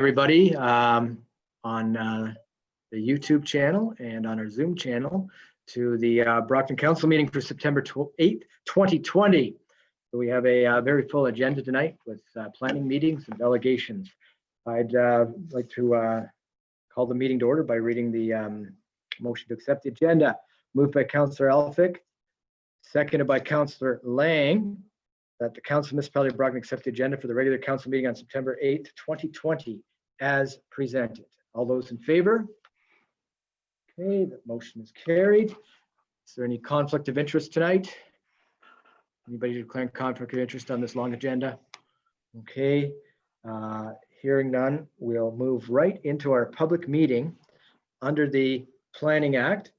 Everybody on the YouTube channel and on our Zoom channel to the Brockton Council meeting for September 8th, 2020. So we have a very full agenda tonight with planning meetings and delegations. I'd like to call the meeting to order by reading the motion to accept the agenda. Moved by Councillor Elphick, seconded by Councillor Lang, that the Council Municipality of Brockton accept the agenda for the regular council meeting on September 8th, 2020 as presented. All those in favor? Okay, the motion is carried. Is there any conflict of interest tonight? Anybody declaring conflict of interest on this long agenda? Okay, hearing none, we'll move right into our public meeting under the Planning Act.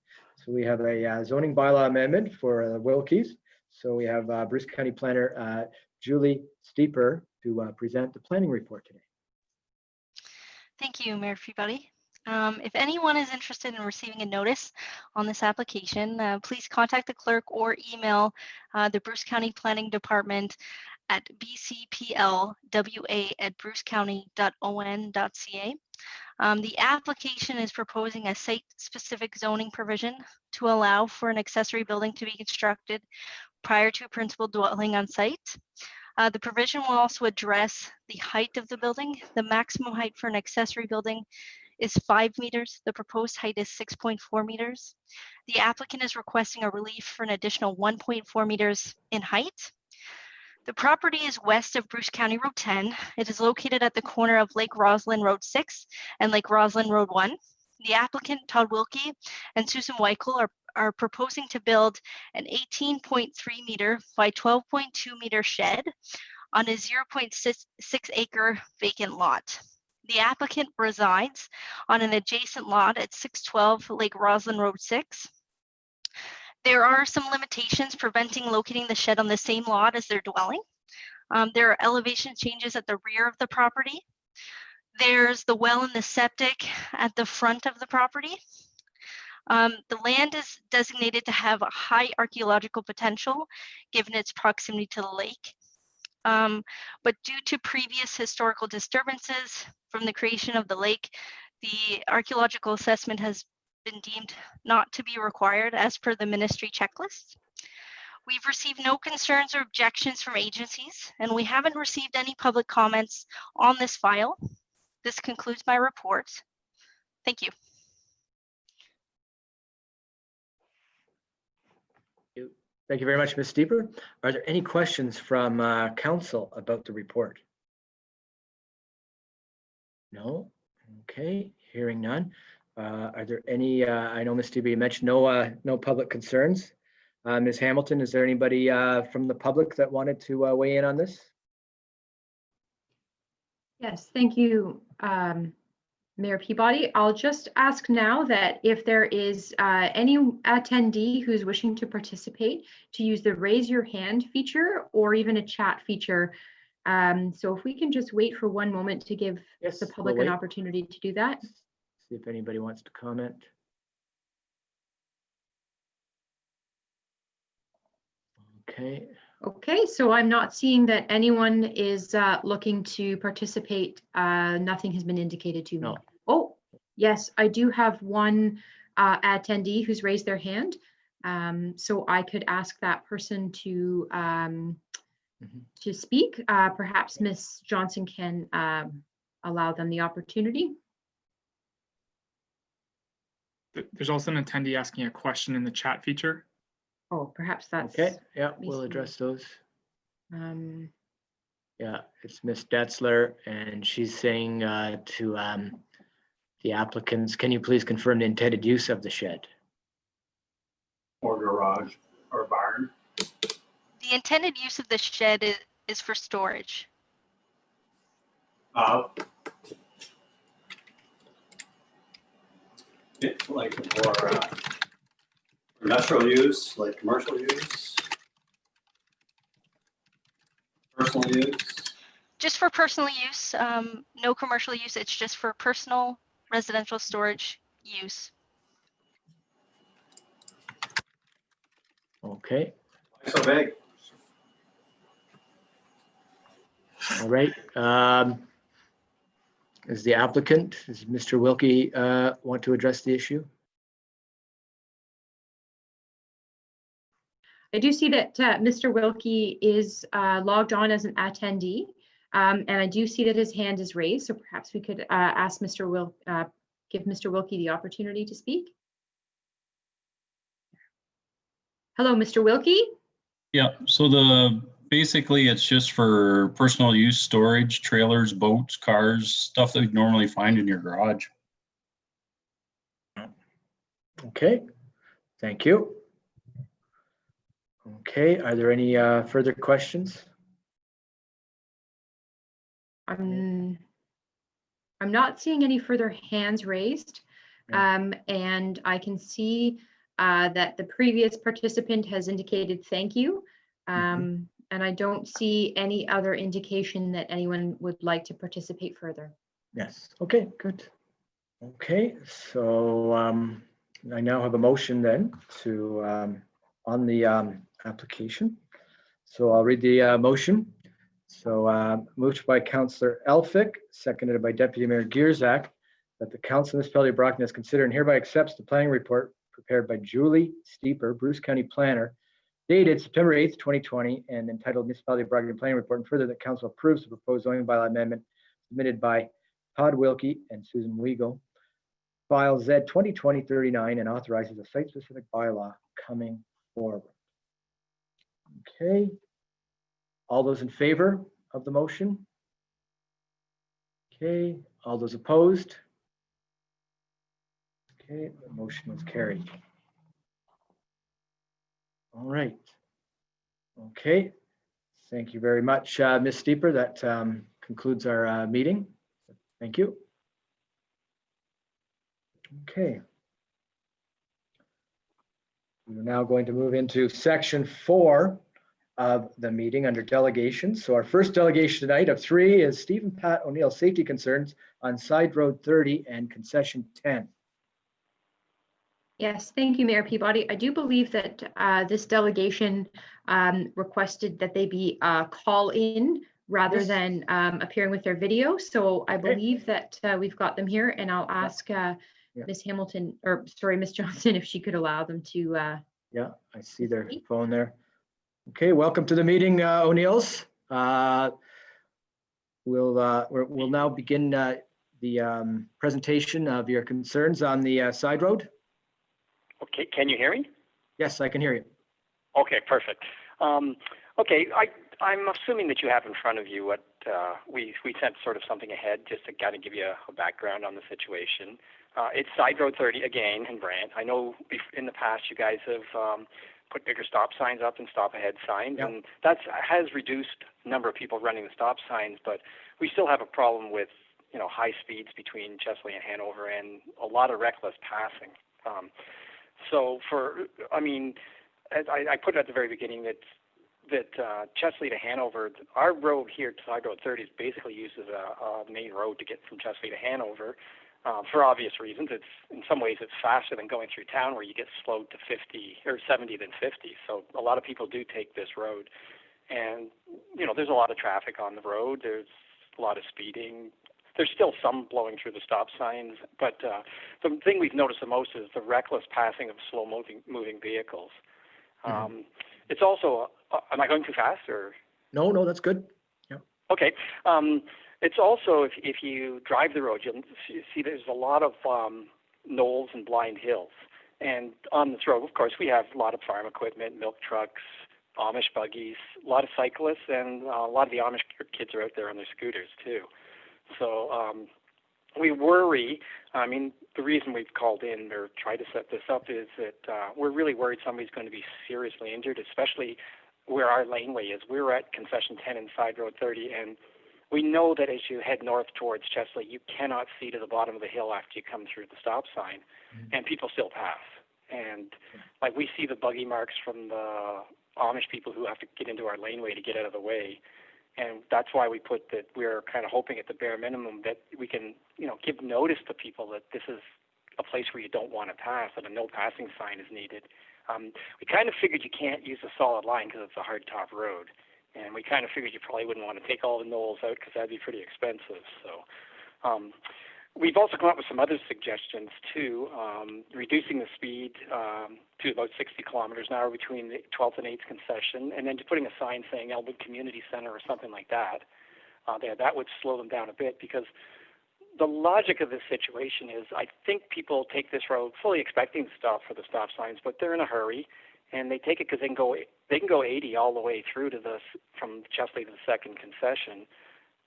So we have a zoning bylaw amendment for Wilkies. So we have Bruce County Planner Julie Steeper to present the planning report today. Thank you, Mayor Peabody. If anyone is interested in receiving a notice on this application, please contact the clerk or email the Bruce County Planning Department at bcplwa@brucecounty.on.ca. The application is proposing a site-specific zoning provision to allow for an accessory building to be constructed prior to a principal dwelling on site. The provision will also address the height of the building. The maximum height for an accessory building is 5 meters. The proposed height is 6.4 meters. The applicant is requesting a relief for an additional 1.4 meters in height. The property is west of Bruce County Road 10. It is located at the corner of Lake Roslyn Road 6 and Lake Roslyn Road 1. The applicant, Todd Wilkie, and Susan Weichel are proposing to build an 18.3 meter by 12.2 meter shed on a 0.6 acre vacant lot. The applicant resides on an adjacent lot at 612 Lake Roslyn Road 6. There are some limitations preventing locating the shed on the same lot as their dwelling. There are elevation changes at the rear of the property. There's the well and the septic at the front of the property. The land is designated to have a high archaeological potential given its proximity to the lake. But due to previous historical disturbances from the creation of the lake, the archaeological assessment has been deemed not to be required as per the ministry checklist. We've received no concerns or objections from agencies, and we haven't received any public comments on this file. This concludes my report. Thank you. Thank you very much, Ms. Steeper. Are there any questions from council about the report? No? Okay, hearing none. Are there any, I know Ms. Steeper, you mentioned no public concerns. Ms. Hamilton, is there anybody from the public that wanted to weigh in on this? Yes, thank you, Mayor Peabody. I'll just ask now that if there is any attendee who's wishing to participate, to use the raise your hand feature or even a chat feature. So if we can just wait for one moment to give the public an opportunity to do that. See if anybody wants to comment. Okay. Okay, so I'm not seeing that anyone is looking to participate. Nothing has been indicated to me. No. Oh, yes, I do have one attendee who's raised their hand. So I could ask that person to speak. Perhaps Ms. Johnson can allow them the opportunity. There's also an attendee asking a question in the chat feature. Oh, perhaps that's okay. Yeah, we'll address those. Yeah, it's Miss Detzler, and she's saying to the applicants, can you please confirm the intended use of the shed? Or garage or barn. The intended use of the shed is for storage. Like for industrial use, like commercial use, personal use. Just for personal use, no commercial use. It's just for personal residential storage use. Okay. Why so big? All right. is the applicant. Does Mr. Wilkie want to address the issue? I do see that Mr. Wilkie is logged on as an attendee, and I do see that his hand is raised. So perhaps we could ask give Mr. Wilkie the opportunity to speak. Hello, Mr. Wilkie. Yeah, so basically it's just for personal use storage, trailers, boats, cars, stuff that you'd normally find in your garage. Okay, thank you. Okay, are there any further questions? I'm not seeing any further hands raised. Yeah. And I can see that the previous participant has indicated thank you. And I don't see any other indication that anyone would like to participate further. Yes, okay, good. Okay, so I now have a motion then to on the application. So I'll read the motion. So moved by Councillor Elphick, seconded by Deputy Mayor Gierzak, that the Council of the Municipality of Brockton has considered and hereby accepts the planning report prepared by Julie Steeper, Bruce County Planner, dated September 8th, 2020, and entitled Municipality of Brockton Planning Report, and further that Council approves the proposed zoning bylaw amendment submitted by Todd Wilkie and Susan Weigel, file Z 2020-39, and authorizes a site-specific bylaw coming forward. Okay. All those in favor of the motion? Okay. All those opposed? Okay, the motion was carried. All right. Okay. Thank you very much, Ms. Steeper. That concludes our meeting. Thank you. Okay. We're now going to move into section 4 of the meeting under delegations. So our first delegation tonight of 3 is Stephen Pat O'Neill, safety concerns on Side Road 30 and concession 10. Yes, thank you, Mayor Peabody. I do believe that this delegation requested that they be call in rather Yes. than appearing with their video. So I Okay. believe that we've got them here, and I'll ask Ms. Hamilton, or sorry, Ms. Johnson, if she could allow them to. Yeah, I see their phone there. Okay, welcome to the meeting, O'Neills. We'll now begin the presentation of your concerns on the side road. Okay, can you hear me? Yes, I can hear you. Okay, perfect. Okay, I'm assuming that you have in front of you what we sent sort of something ahead just to kind of give you a background on the situation. It's Side Road 30 again in Brant. I know in the past you guys have put bigger stop signs up and stop ahead signs, Yep. and that has reduced the number of people running the stop signs, but we still have a problem with high speeds between Chesley and Hanover and a lot of reckless passing. I put it at the very beginning that Chesley to Hanover, our road here, Side Road 30, is basically used as a main road to get from Chesley to Hanover. For obvious reasons, in some ways it's faster than going through town where you get slowed to 50 or 70 than 50. So a lot of people do take this road, and there's a lot of traffic on the road. There's a lot of speeding. There's still some blowing through the stop signs, but the thing we've noticed the most is the reckless passing of slow-moving vehicles. It's also, am I going too fast or? No, that's good. Yeah. Okay. It's also, if you drive the road, you'll see there's a lot of knolls and blind hills. And on this road, of course, we have a lot of farm equipment, milk trucks, Amish buggies, a lot of cyclists, and a lot of the Amish kids are out there on their scooters too. So we worry, the reason we've called in or tried to set this up is that we're really worried somebody's going to be seriously injured, especially where our laneway is. We're at concession 10 and Side Road 30, and we know that as you head north towards Chesley, you cannot see to the bottom of the hill after you come through the stop sign, and people still pass. And we see the buggy marks from the Amish people who have to get into our laneway to get out of the way. And that's why we put that we're kind of hoping at the bare minimum that we can, give notice to people that this is a place where you don't want to pass, that a no passing sign is needed. We kind of figured you can't use a solid line because it's a hard top road. And we kind of figured you probably wouldn't want to take all the knolls out because that'd be pretty expensive. So We've also come up with some other suggestions too, reducing the speed to about 60 kilometers an hour between the 12th and 8th concession, and then just putting a sign saying Elmwood Community Center or something like that. That would slow them down a bit, because the logic of this situation is, I think people take this road fully expecting to stop for the stop signs, but they're in a hurry, and they take it because they can go 80 all the way through to from Chesley to the second concession.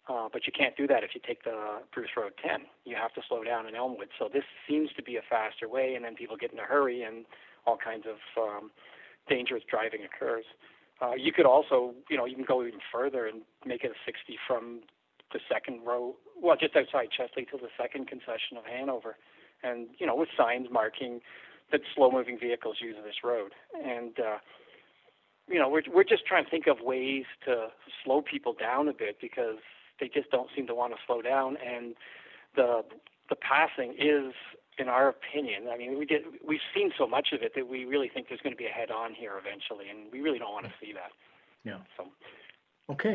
But you can't do that if you take the Bruce Road 10. You have to slow down in Elmwood. So this seems to be a faster way, and then people get in a hurry, and all kinds of dangerous driving occurs. You could also, you can go even further and make it a 60 from the second row, well, just outside Chesley to the second concession of Hanover, and with signs marking that slow-moving vehicles use this road. And we're just trying to think of ways to slow people down a bit, because they just don't seem to want to slow down. And the passing is, in our opinion, I mean, we've seen so much of it that we really think there's going to be a head-on here eventually, and we really don't want to see that. Yeah. So, Okay.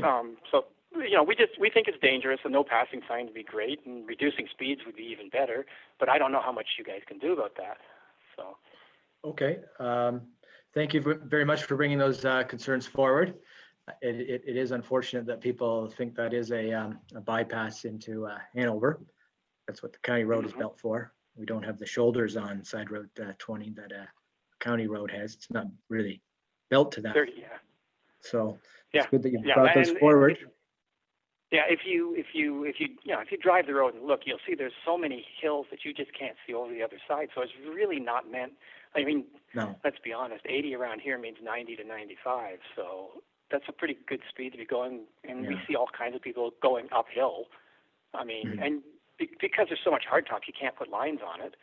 So we think it's dangerous. A no passing sign would be great, and reducing speeds would be even better. But I don't know how much you guys can do about that. So. Okay. Thank you very much for bringing those concerns forward. It is unfortunate that people think that is a bypass into Hanover. That's what the county road is built for. We don't have the shoulders on side road 20 that a county road has. It's not really built to that. Yeah. So Yeah. it's good that you brought those forward. Yeah, if you drive the road and look, you'll see there's so many hills that you just can't see over the other side. So it's really not meant. I mean, No. Let's be honest. 80 around here means 90 to 95. So that's a pretty good speed to be going. And we see all kinds of people going uphill. I mean, and because there's so much hardtop, you can't put lines on it.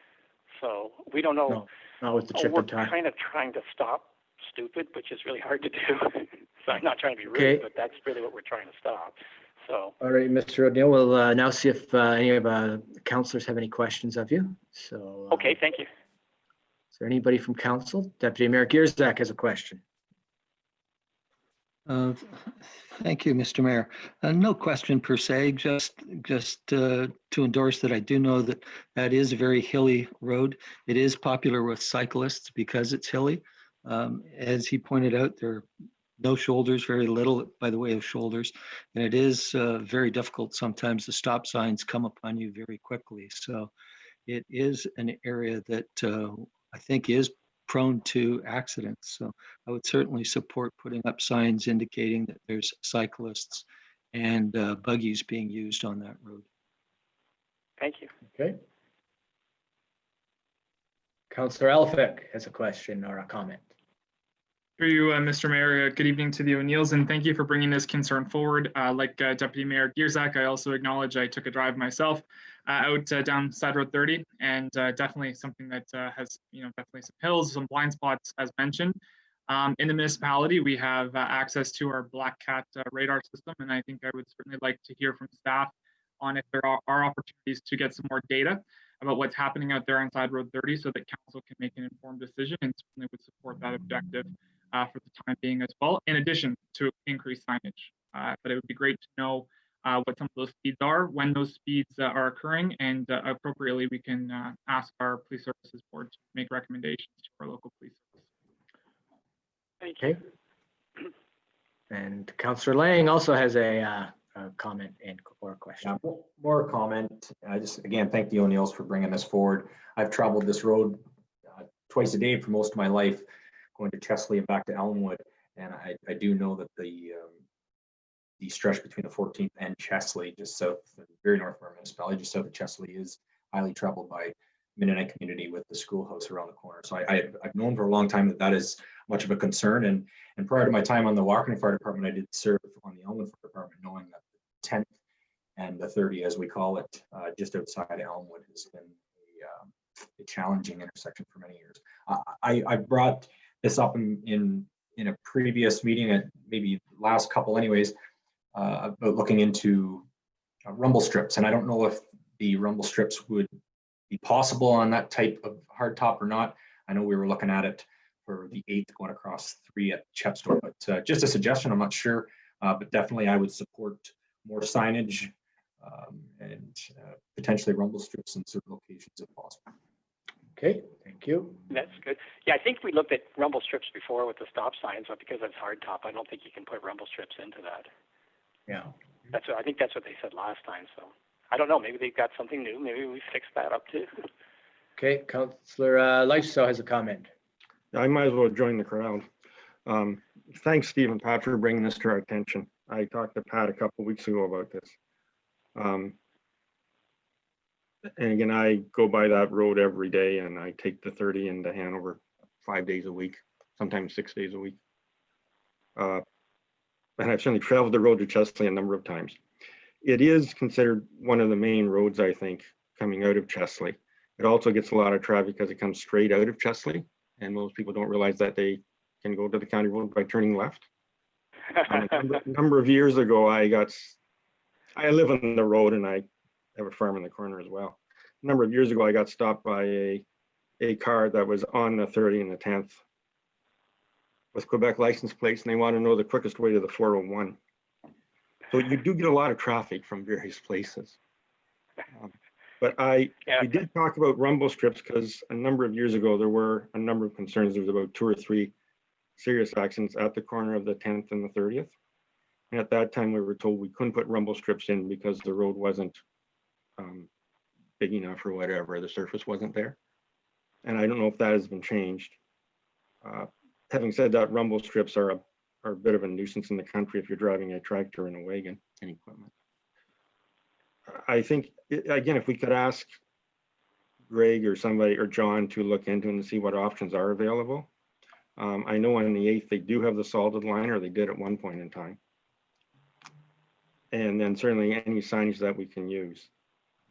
So we don't know. No, not with the chip we're and tie. kind of trying to stop stupid, which is really hard to do. So I'm not trying to be rude, Okay. but that's really what we're trying to stop. So. All right, Mr. O'Neill, we'll now see if any of the councillors have any questions of you. So. Okay, thank you. Is there anybody from council? Deputy Mayor Gierzak has a question. Thank you, Mr. Mayor. No question per se, just to endorse that I do know that is a very hilly road. It is popular with cyclists because it's hilly. As he pointed out, there are no shoulders, very little by the way of shoulders, and it is very difficult. Sometimes the stop signs come upon you very quickly. So it is an area that I think is prone to accidents. So I would certainly support putting up signs indicating that there's cyclists and buggies being used on that road. Thank you. Okay. Councillor Elphick has a question or a comment. Through you, Mr. Mayor, good evening to the O'Neills, and thank you for bringing this concern forward. Like Deputy Mayor Gierzak, I also acknowledge I took a drive myself out down Side Road 30, and definitely something that has, definitely some hills, some blind spots, as mentioned. In the municipality, we have access to our Black Cat radar system, and I think I would certainly like to hear from staff on if there are opportunities to get some more data about what's happening out there on Side Road 30, so that council can make an informed decision, and certainly would support that objective for the time being as well, in addition to increased signage. But it would be great to know what some of those speeds are, when those speeds are occurring, and appropriately we can ask our police services board to make recommendations to our local police service. Thank you. Okay. And Councillor Lang also has a comment or a question. Yeah, more a comment. I just, again, thank the O'Neills for bringing this forward. I've traveled this road twice a day for most of my life, going to Chesley and back to Elmwood, and I do know that the stretch between the 14th and Chesley, just south, very north of our municipality, just south of Chesley, is highly traveled by Mennonite community with the schoolhouse around the corner. So I've known for a long time that is much of a concern. And prior to my time on the Walkerton Fire Department, I did serve on the Elmwood Fire Department, knowing that the 10th and the 30, as we call it, just outside Elmwood, has been a challenging intersection for many years. I brought this up in a previous meeting, at maybe last couple anyways, about looking into rumble strips. And I don't know if the rumble strips would be possible on that type of hardtop or not. I know we were looking at it for the 8th going across 3 at Chepstow, but just a suggestion, I'm not sure. But definitely I would support more signage and potentially rumble strips in certain locations if possible. Okay, thank you. That's good. Yeah, I think we looked at rumble strips before with the stop signs, but because it's hardtop, I don't think you can put rumble strips into that. Yeah. I think that's what they said last time. So I don't know. Maybe they've got something new. Maybe we fixed that up too. Okay, Councillor Lifesaw has a comment. I might as well join the crowd. Thanks, Steve and Pat, for bringing this to our attention. I talked to Pat a couple of weeks ago about this. And again, I go by that road every day, and I take the 30 into Hanover 5 days a week, sometimes 6 days a week. And I've certainly traveled the road to Chesley a number of times. It is considered one of the main roads, I think, coming out of Chesley. It also gets a lot of traffic because it comes straight out of Chesley, and most people don't realize that they can go to the county road by turning left. A number of years ago, I live on the road and I have a farm in the corner as well. A number of years ago, I got stopped by a car that was on the 30 and the 10th with Quebec license plates, and they want to know the quickest way to the 401. So you do get a lot of traffic from various places. But we did talk about rumble strips because a number of years ago, there were a number of concerns. There was about 2 or 3 serious accidents at the corner of the 10th and the 30th. And at that time, we were told we couldn't put rumble strips in because the road wasn't big enough or whatever. The surface wasn't there. And I don't know if that has been changed. Having said that, rumble strips are a bit of a nuisance in the country if you're driving a tractor and a wagon and equipment. I think, again, if we could ask Greg or somebody or John to look into and see what options are available. I know on the 8th, they do have the salted line, or they did at one point in time. And then certainly any signage that we can use.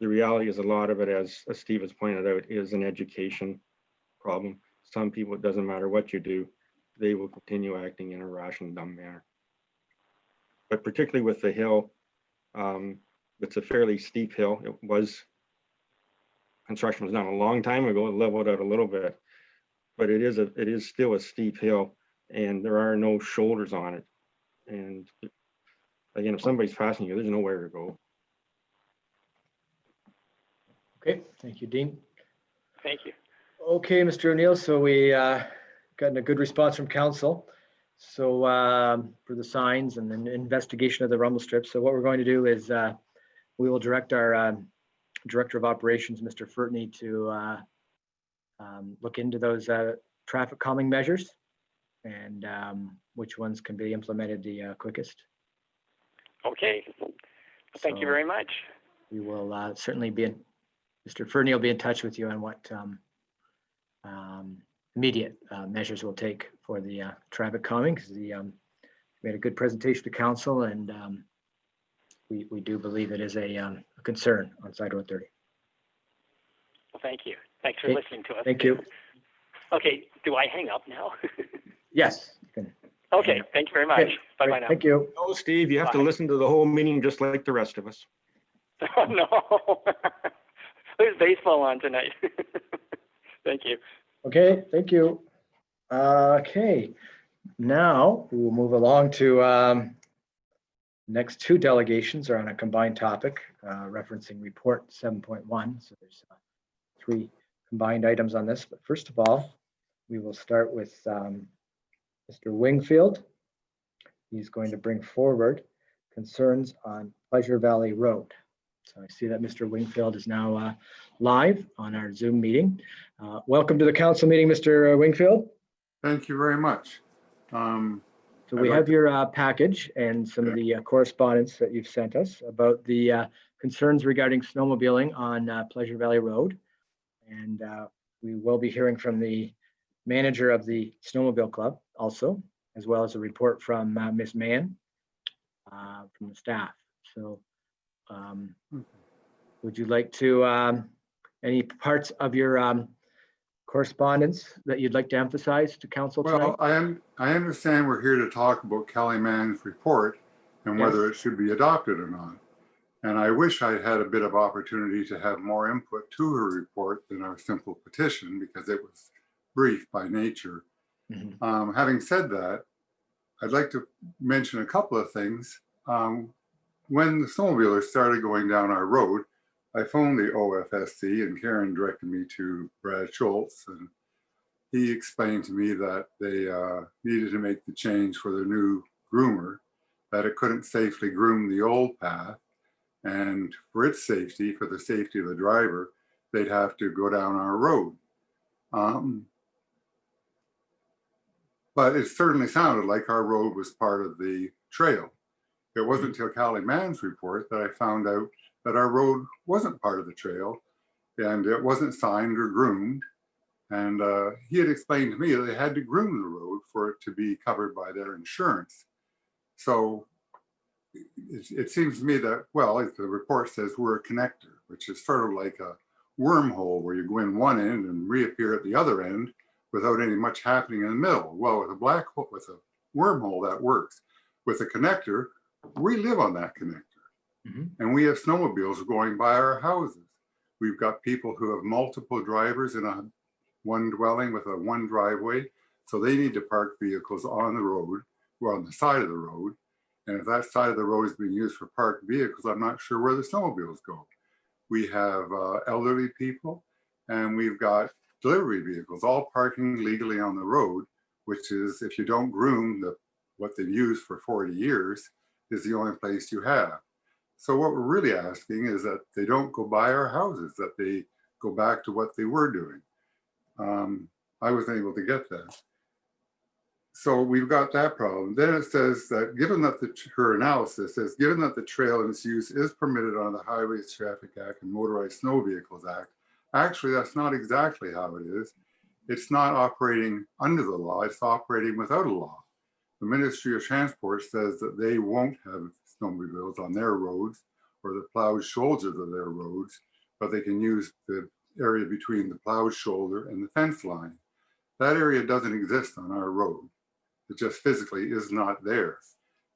The reality is a lot of it, as Steve has pointed out, is an education problem. Some people, it doesn't matter what you do, they will continue acting in a rash and dumb manner. But particularly with the hill, it's a fairly steep hill. Construction was done a long time ago, it leveled out a little bit, but it is still a steep hill and there are no shoulders on it. And again, if somebody's passing you, there's nowhere to go. Okay, thank you, Dean. Thank you. Okay, Mr. O'Neill, so we gotten a good response from council. So for the signs and then investigation of the rumble strips. So what we're going to do is we will direct our Director of Operations, Mr. Fertney, to look into those traffic calming measures and which ones can be implemented the quickest. Okay. Thank you very much. We will certainly be Mr. Fernie will be in touch with you on what immediate measures we'll take for the traffic calming, because the made a good presentation to council, and we do believe it is a concern on Side Road 30. Well, thank you. Thanks for listening to us. Thank you. Okay, do I hang up now? Yes. Okay, thank you very much. Okay, Bye-bye now. Thank you. Oh, Steve, you have to Bye. listen to the whole meeting just like the rest of us. Oh, no. There's baseball on tonight. Thank you. Okay, thank you. Okay, now we will move along to next 2 delegations are on a combined topic referencing report 7.1. So there's 3 combined items on this. But first of all, we will start with Mr. Wingfield. He's going to bring forward concerns on Pleasure Valley Road. So I see that Mr. Wingfield is now live on our Zoom meeting. Welcome to the council meeting, Mr. Wingfield. Thank you very much. So we have your package and some of the correspondence that you've sent us about the concerns regarding snowmobiling on Pleasure Valley Road. And we will be hearing from the manager of the Snowmobile Club also, as well as a report from Ms. Mann from the staff. So would you like to, any parts of your correspondence that you'd like to emphasize to council tonight? Well, I understand we're here to talk about Kelly Mann's report and whether it should be adopted or not. And I wish I had a bit of opportunity to have more input to her report than our simple petition, because it was brief by nature. Having said that, I'd like to mention a couple of things. when the snowmobilers started going down our road, I phoned the OFSC and Karen directed me to Brad Schultz, and he explained to me that they needed to make the change for the new groomer, that it couldn't safely groom the old path, and for its safety, for the safety of the driver, they'd have to go down our road. But it certainly sounded like our road was part of the trail. It wasn't until Callie Mann's report that I found out that our road wasn't part of the trail, and it wasn't signed or groomed. And he had explained to me that they had to groom the road for it to be covered by their insurance. So it seems to me that, well, like the report says, we're a connector, which is sort of like a wormhole where you go in one end and reappear at the other end without any much happening in the middle. Well, with a black hole, with a wormhole, that works. With a connector, we live on that connector. And we have snowmobiles going by our houses. We've got people who have multiple drivers in a one dwelling with a one driveway. So they need to park vehicles on the road or on the side of the road. And if that side of the road is being used for parked vehicles, I'm not sure where the snowmobiles go. We have elderly people, and we've got delivery vehicles all parking legally on the road, which is, if you don't groom what they've used for 40 years, is the only place you have. So what we're really asking is that they don't go by our houses, that they go back to what they were doing. I wasn't able to get that. So we've got that problem. Then it says that given that her analysis says, given that the trail and its use is permitted under the Highways Traffic Act and Motorized Snow Vehicles Act, actually that's not exactly how it is. It's not operating under the law, it's operating without a law. The Ministry of Transport says that they won't have snowmobiles on their roads or the plowed shoulders of their roads, but they can use the area between the plowed shoulder and the fence line. That area doesn't exist on our road. It just physically is not there.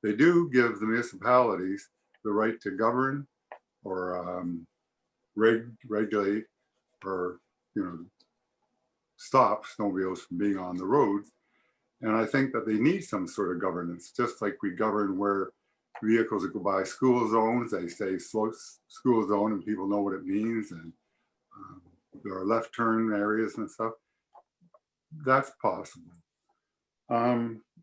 They do give the municipalities the right to govern or regulate or, stop snowmobiles from being on the roads. And I think that they need some sort of governance, just like we govern where vehicles that go by school zones, they say school zone and people know what it means. And there are left turn areas and stuff. That's possible.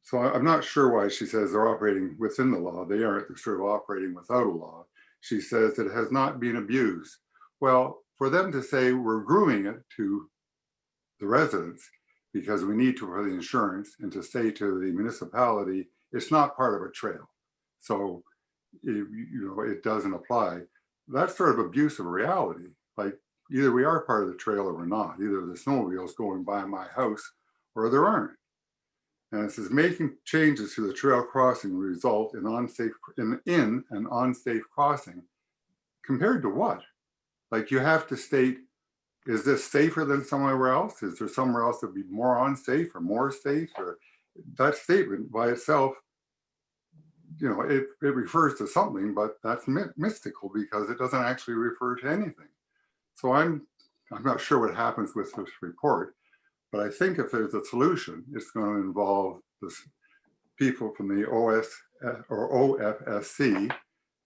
So I'm not sure why she says they're operating within the law. They aren't. They're sort of operating without a law. She says it has not been abused. Well, for them to say we're grooming it to the residents because we need to for the insurance, and to say to the municipality, it's not part of a trail. So, it doesn't apply. That's sort of abuse of reality. Like either we are part of the trail or we're not. Either the snowmobile's going by my house or there aren't. And it says making changes to the trail crossing will result in an unsafe crossing. Compared to what? Like you have to state, is this safer than somewhere else? Is there somewhere else that would be more unsafe or more safe? Or that statement by itself, it refers to something, but that's mystical because it doesn't actually refer to anything. So I'm not sure what happens with this report. But I think if there's a solution, it's going to involve the people from the OFSC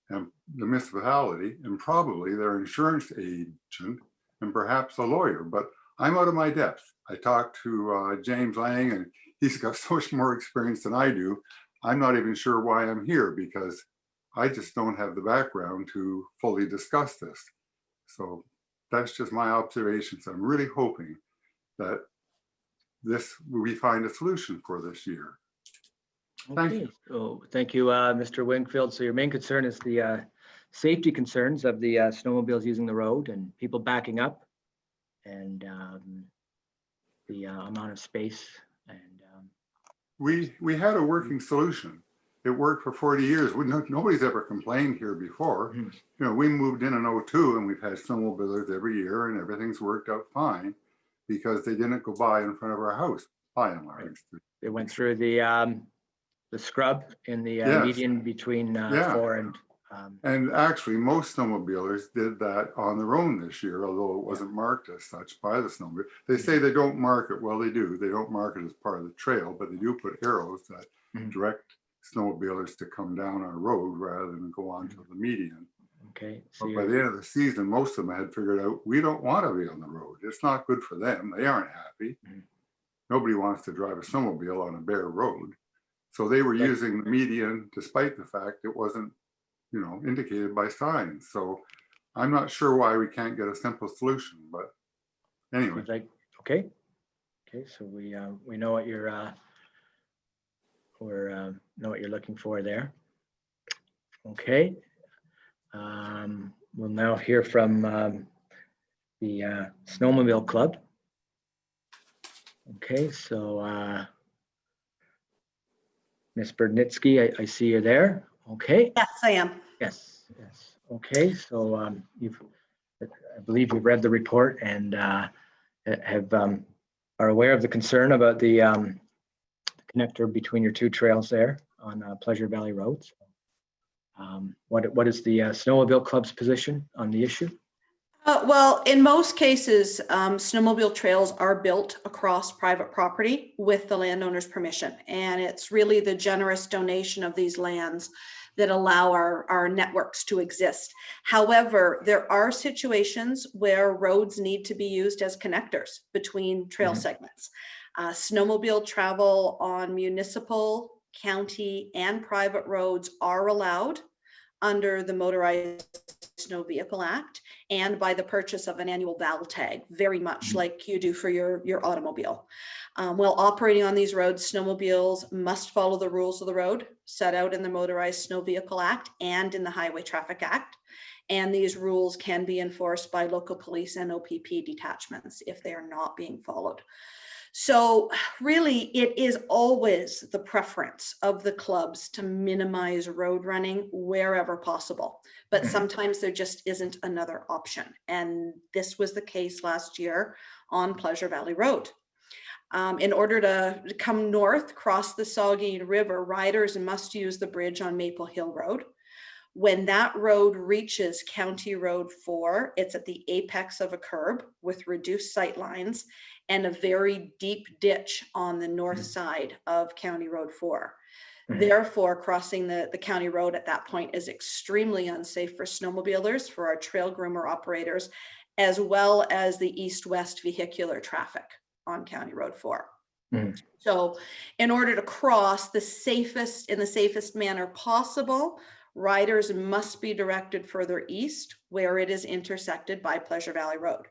and the municipality, and probably their insurance agent, and perhaps a lawyer. But I'm out of my depth. I talked to James Lang, and he's got so much more experience than I do. I'm not even sure why I'm here because I just don't have the background to fully discuss this. So that's just my observations. I'm really hoping that we find a solution for this year. Thank you. So thank you, Mr. Wingfield. So your main concern is the safety concerns of the snowmobiles using the road and people backing up, and the amount of space. And we had a working solution. It worked for 40 years. Nobody's ever complained here before. We moved in 2002 and we've had snowmobilers every year and everything's worked out fine, because they didn't go by in front of our house, by and large. They went through the scrub in the median between 4 and. And actually, most snowmobilers did that on their own this year, although it wasn't marked as such by the snowmobile. They say they don't mark it. Well, they do. They don't mark it as part of the trail, but they do put arrows that direct snowmobilers to come down our road rather than go onto the median. Okay. So But by the end of the season, most of them had figured out, we don't want to be on the road. It's not good for them. They aren't happy. Mhm. Nobody wants to drive a snowmobile on a bare road. So they were Right. using the median despite the fact it wasn't, indicated by signs. So I'm not sure why we can't get a simple solution, but anyway. Seems like, okay. Okay, so we know what you're know what you're looking for there. Okay. We'll now hear from the Snowmobile Club. Okay, so Ms. Berdnitsky, I see you there. Okay. Yes, I am. Yes. Yes. Okay, so I believe you've read the report and are aware of the concern about the connector between your two trails there on Pleasure Valley Road. What is the Snowmobile Club's position on the issue? Well, in most cases, snowmobile trails are built across private property with the landowner's permission. And it's really the generous donation of these lands that allow our networks to exist. However, there are situations where roads need to be used as connectors between trail segments. Snowmobile travel on municipal, county, and private roads are allowed under the Motorized Snow Vehicle Act and by the purchase of an annual VAL tag, very much like you do for your automobile. While operating on these roads, snowmobiles must follow the rules of the road set out in the Motorized Snow Vehicle Act and in the Highway Traffic Act. And these rules can be enforced by local police and OPP detachments if they are not being followed. So really, it is always the preference of the clubs to minimize road running wherever possible. But sometimes there just isn't another option. And this was the case last year on Pleasure Valley Road. In order to come north, cross the Saugeen River, riders must use the bridge on Maple Hill Road. When that road reaches County Road 4, it's at the apex of a curb with reduced sight lines and a very deep ditch on the north side of County Road 4. Therefore, crossing the county road at that point is extremely unsafe for snowmobilers, for our trail groomer operators, as well as the east-west vehicular traffic on County Road 4. So in order to cross in the safest manner possible, riders must be directed further east where it is intersected by Pleasure Valley Road.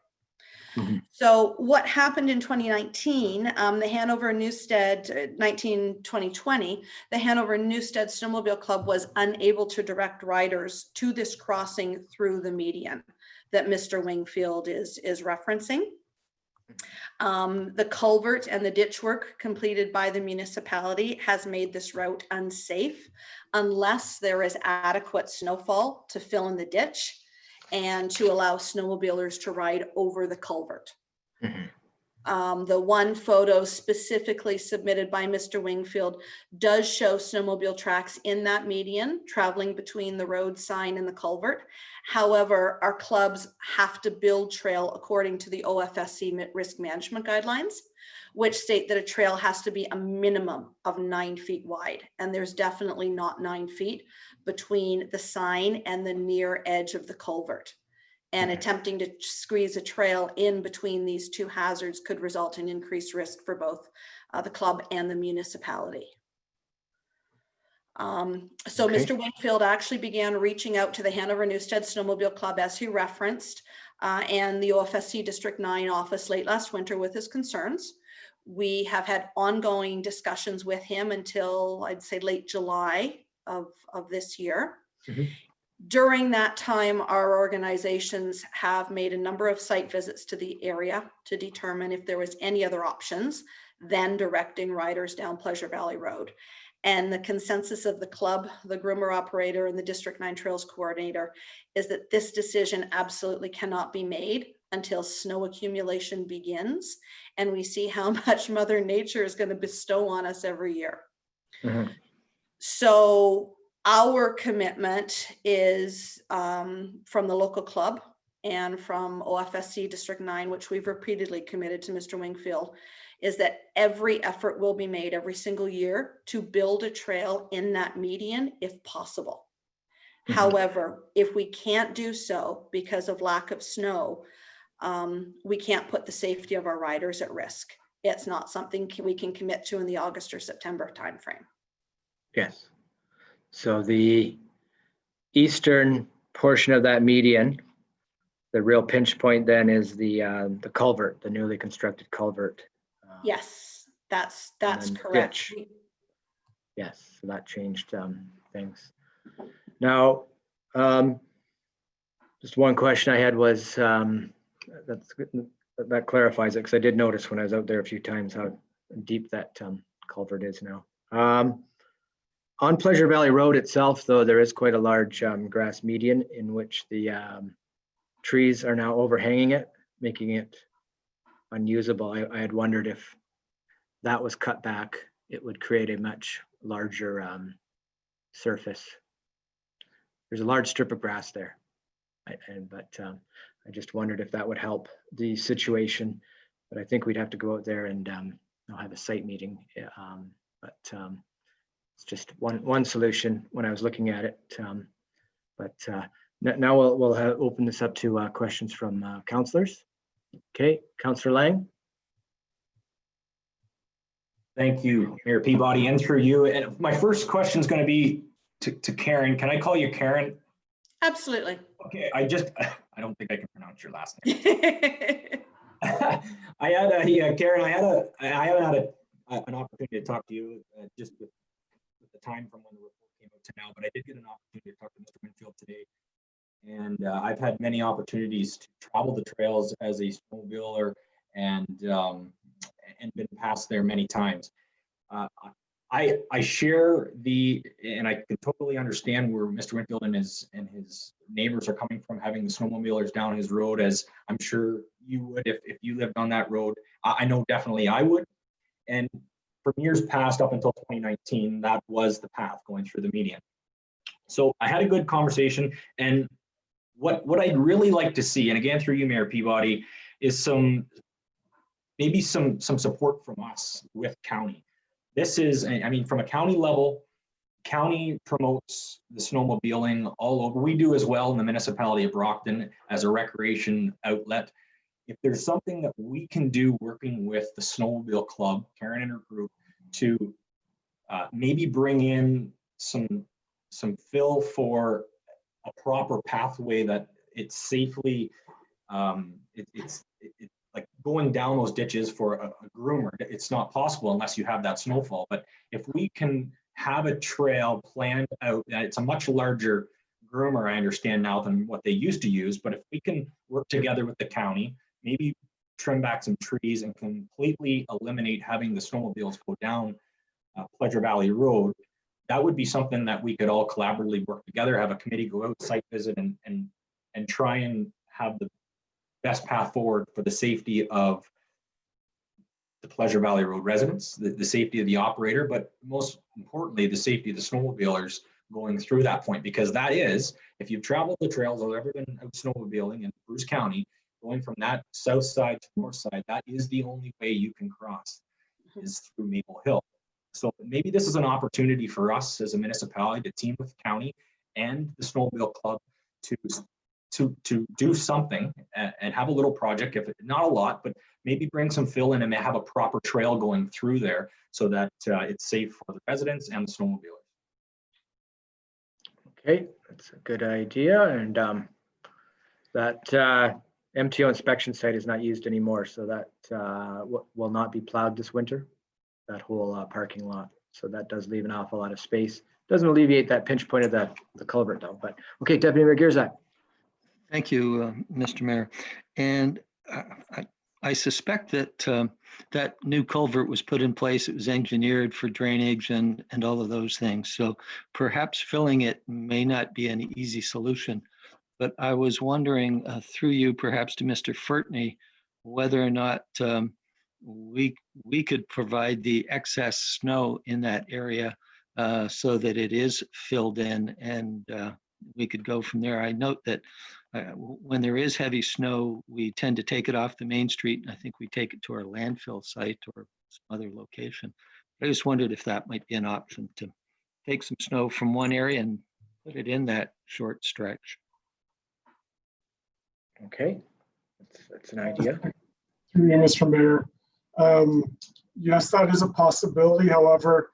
So what happened in 2019, the Hanover Newstead, 2020, the Hanover Newstead Snowmobile Club was unable to direct riders to this crossing through the median that Mr. Wingfield is referencing. The culvert and the ditch work completed by the municipality has made this route unsafe unless there is adequate snowfall to fill in the ditch and to allow snowmobilers to ride over the culvert. The one photo specifically submitted by Mr. Wingfield does show snowmobile tracks in that median traveling between the road sign and the culvert. However, our clubs have to build trail according to the OFSC risk management guidelines, which state that a trail has to be a minimum of 9 feet wide. And there's definitely not 9 feet between the sign and the near edge of the culvert. And attempting to squeeze a trail in between these two hazards could result in increased risk for both the club and the municipality. So Mr. Wingfield actually began reaching out to the Hanover Newstead Snowmobile Club, as he referenced, and the OFSC District 9 office late last winter with his concerns. We have had ongoing discussions with him until, I'd say, late July of this year. During that time, our organizations have made a number of site visits to the area to determine if there was any other options than directing riders down Pleasure Valley Road. And the consensus of the club, the groomer operator, and the District 9 Trails Coordinator is that this decision absolutely cannot be made until snow accumulation begins and we see how much Mother Nature is going to bestow on us every year. So our commitment is from the local club and from OFSC District 9, which we've repeatedly committed to Mr. Wingfield, is that every effort will be made every single year to build a trail in that median if possible. However, if we can't do so because of lack of snow, we can't put the safety of our riders at risk. It's not something we can commit to in the August or September timeframe. Yes. So the eastern portion of that median, the real pinch point then is the culvert, the newly constructed culvert. Yes, that's then correct. ditch. Yes, so that changed things. Now, just one question I had was, that clarifies it, because I did notice when I was out there a few times how deep that culvert is now. On Pleasure Valley Road itself, though, there is quite a large grass median in which the trees are now overhanging it, making it unusable. I had wondered if that was cut back, it would create a much larger surface. There's a large strip of grass there, but I just wondered if that would help the situation. But I think we'd have to go out there and I'll have a site meeting. It's just one solution when I was looking at it. Now we'll open this up to questions from councillors. Okay, Councillor Lang. Thank you, Mayor Peabody, and through you. And my first question is going to be to Karen. Can I call you Karen? Absolutely. Okay, I don't think I can pronounce your last name. Karen, I haven't had an opportunity to talk to you just with the time from when the report came out to now, but I did get an opportunity to talk to Mr. Winfield today. And I've had many opportunities to travel the trails as a snowmobiler and been past there many times. I share and I can totally understand where Mr. Winfield and his neighbors are coming from, having the snowmobilers down his road, as I'm sure you would if you lived on that road. I know definitely I would. And from years past up until 2019, that was the path going through the median. So I had a good conversation, and what I'd really like to see, and again through you, Mayor Peabody, is maybe some support from us with county. This is, I mean, from a county level, county promotes the snowmobiling all over. We do as well in the municipality of Brockton as a recreation outlet. If there's something that we can do working with the Snowmobile Club, Karen and her group, to maybe bring in some fill for a proper pathway that it's safely, it's like going down those ditches for a groomer. It's not possible unless you have that snowfall. But if we can have a trail planned out, it's a much larger groomer, I understand now, than what they used to use. But if we can work together with the county, maybe trim back some trees and completely eliminate having the snowmobiles go down Pleasure Valley Road, that would be something that we could all collaboratively work together, have a committee go out, site visit, and try and have the best path forward for the safety of the Pleasure Valley Road residents, the safety of the operator, but most importantly, the safety of the snowmobilers going through that point. Because that is, if you've traveled the trails or ever been out snowmobiling in Bruce County, going from that south side to north side, that is the only way you can cross, is through Maple Hill. So maybe this is an opportunity for us as a municipality to team with the county and the Snowmobile Club to do something and have a little project, if not a lot, but maybe bring some fill in and have a proper trail going through there so that it's safe for the residents and the snowmobilers. Okay, that's a good idea. And that MTO inspection site is not used anymore, so that will not be plowed this winter, that whole parking lot. So that does leave an awful lot of space. Doesn't alleviate that pinch point of the culvert though. But okay, Deputy Mayor Gierzak. Thank you, Mr. Mayor. And I suspect that that new culvert was put in place. It was engineered for drainage and all of those things. So perhaps filling it may not be an easy solution. But I was wondering through you, perhaps to Mr. Fertney, whether or not we could provide the excess snow in that area so that it is filled in, and we could go from there. I note that When there is heavy snow, we tend to take it off the main street, and I think we take it to our landfill site or some other location. I just wondered if that might be an option to take some snow from one area and put it in that short stretch. Okay, that's an idea. Through you, Mr. Mayor. Yes, that is a possibility. However,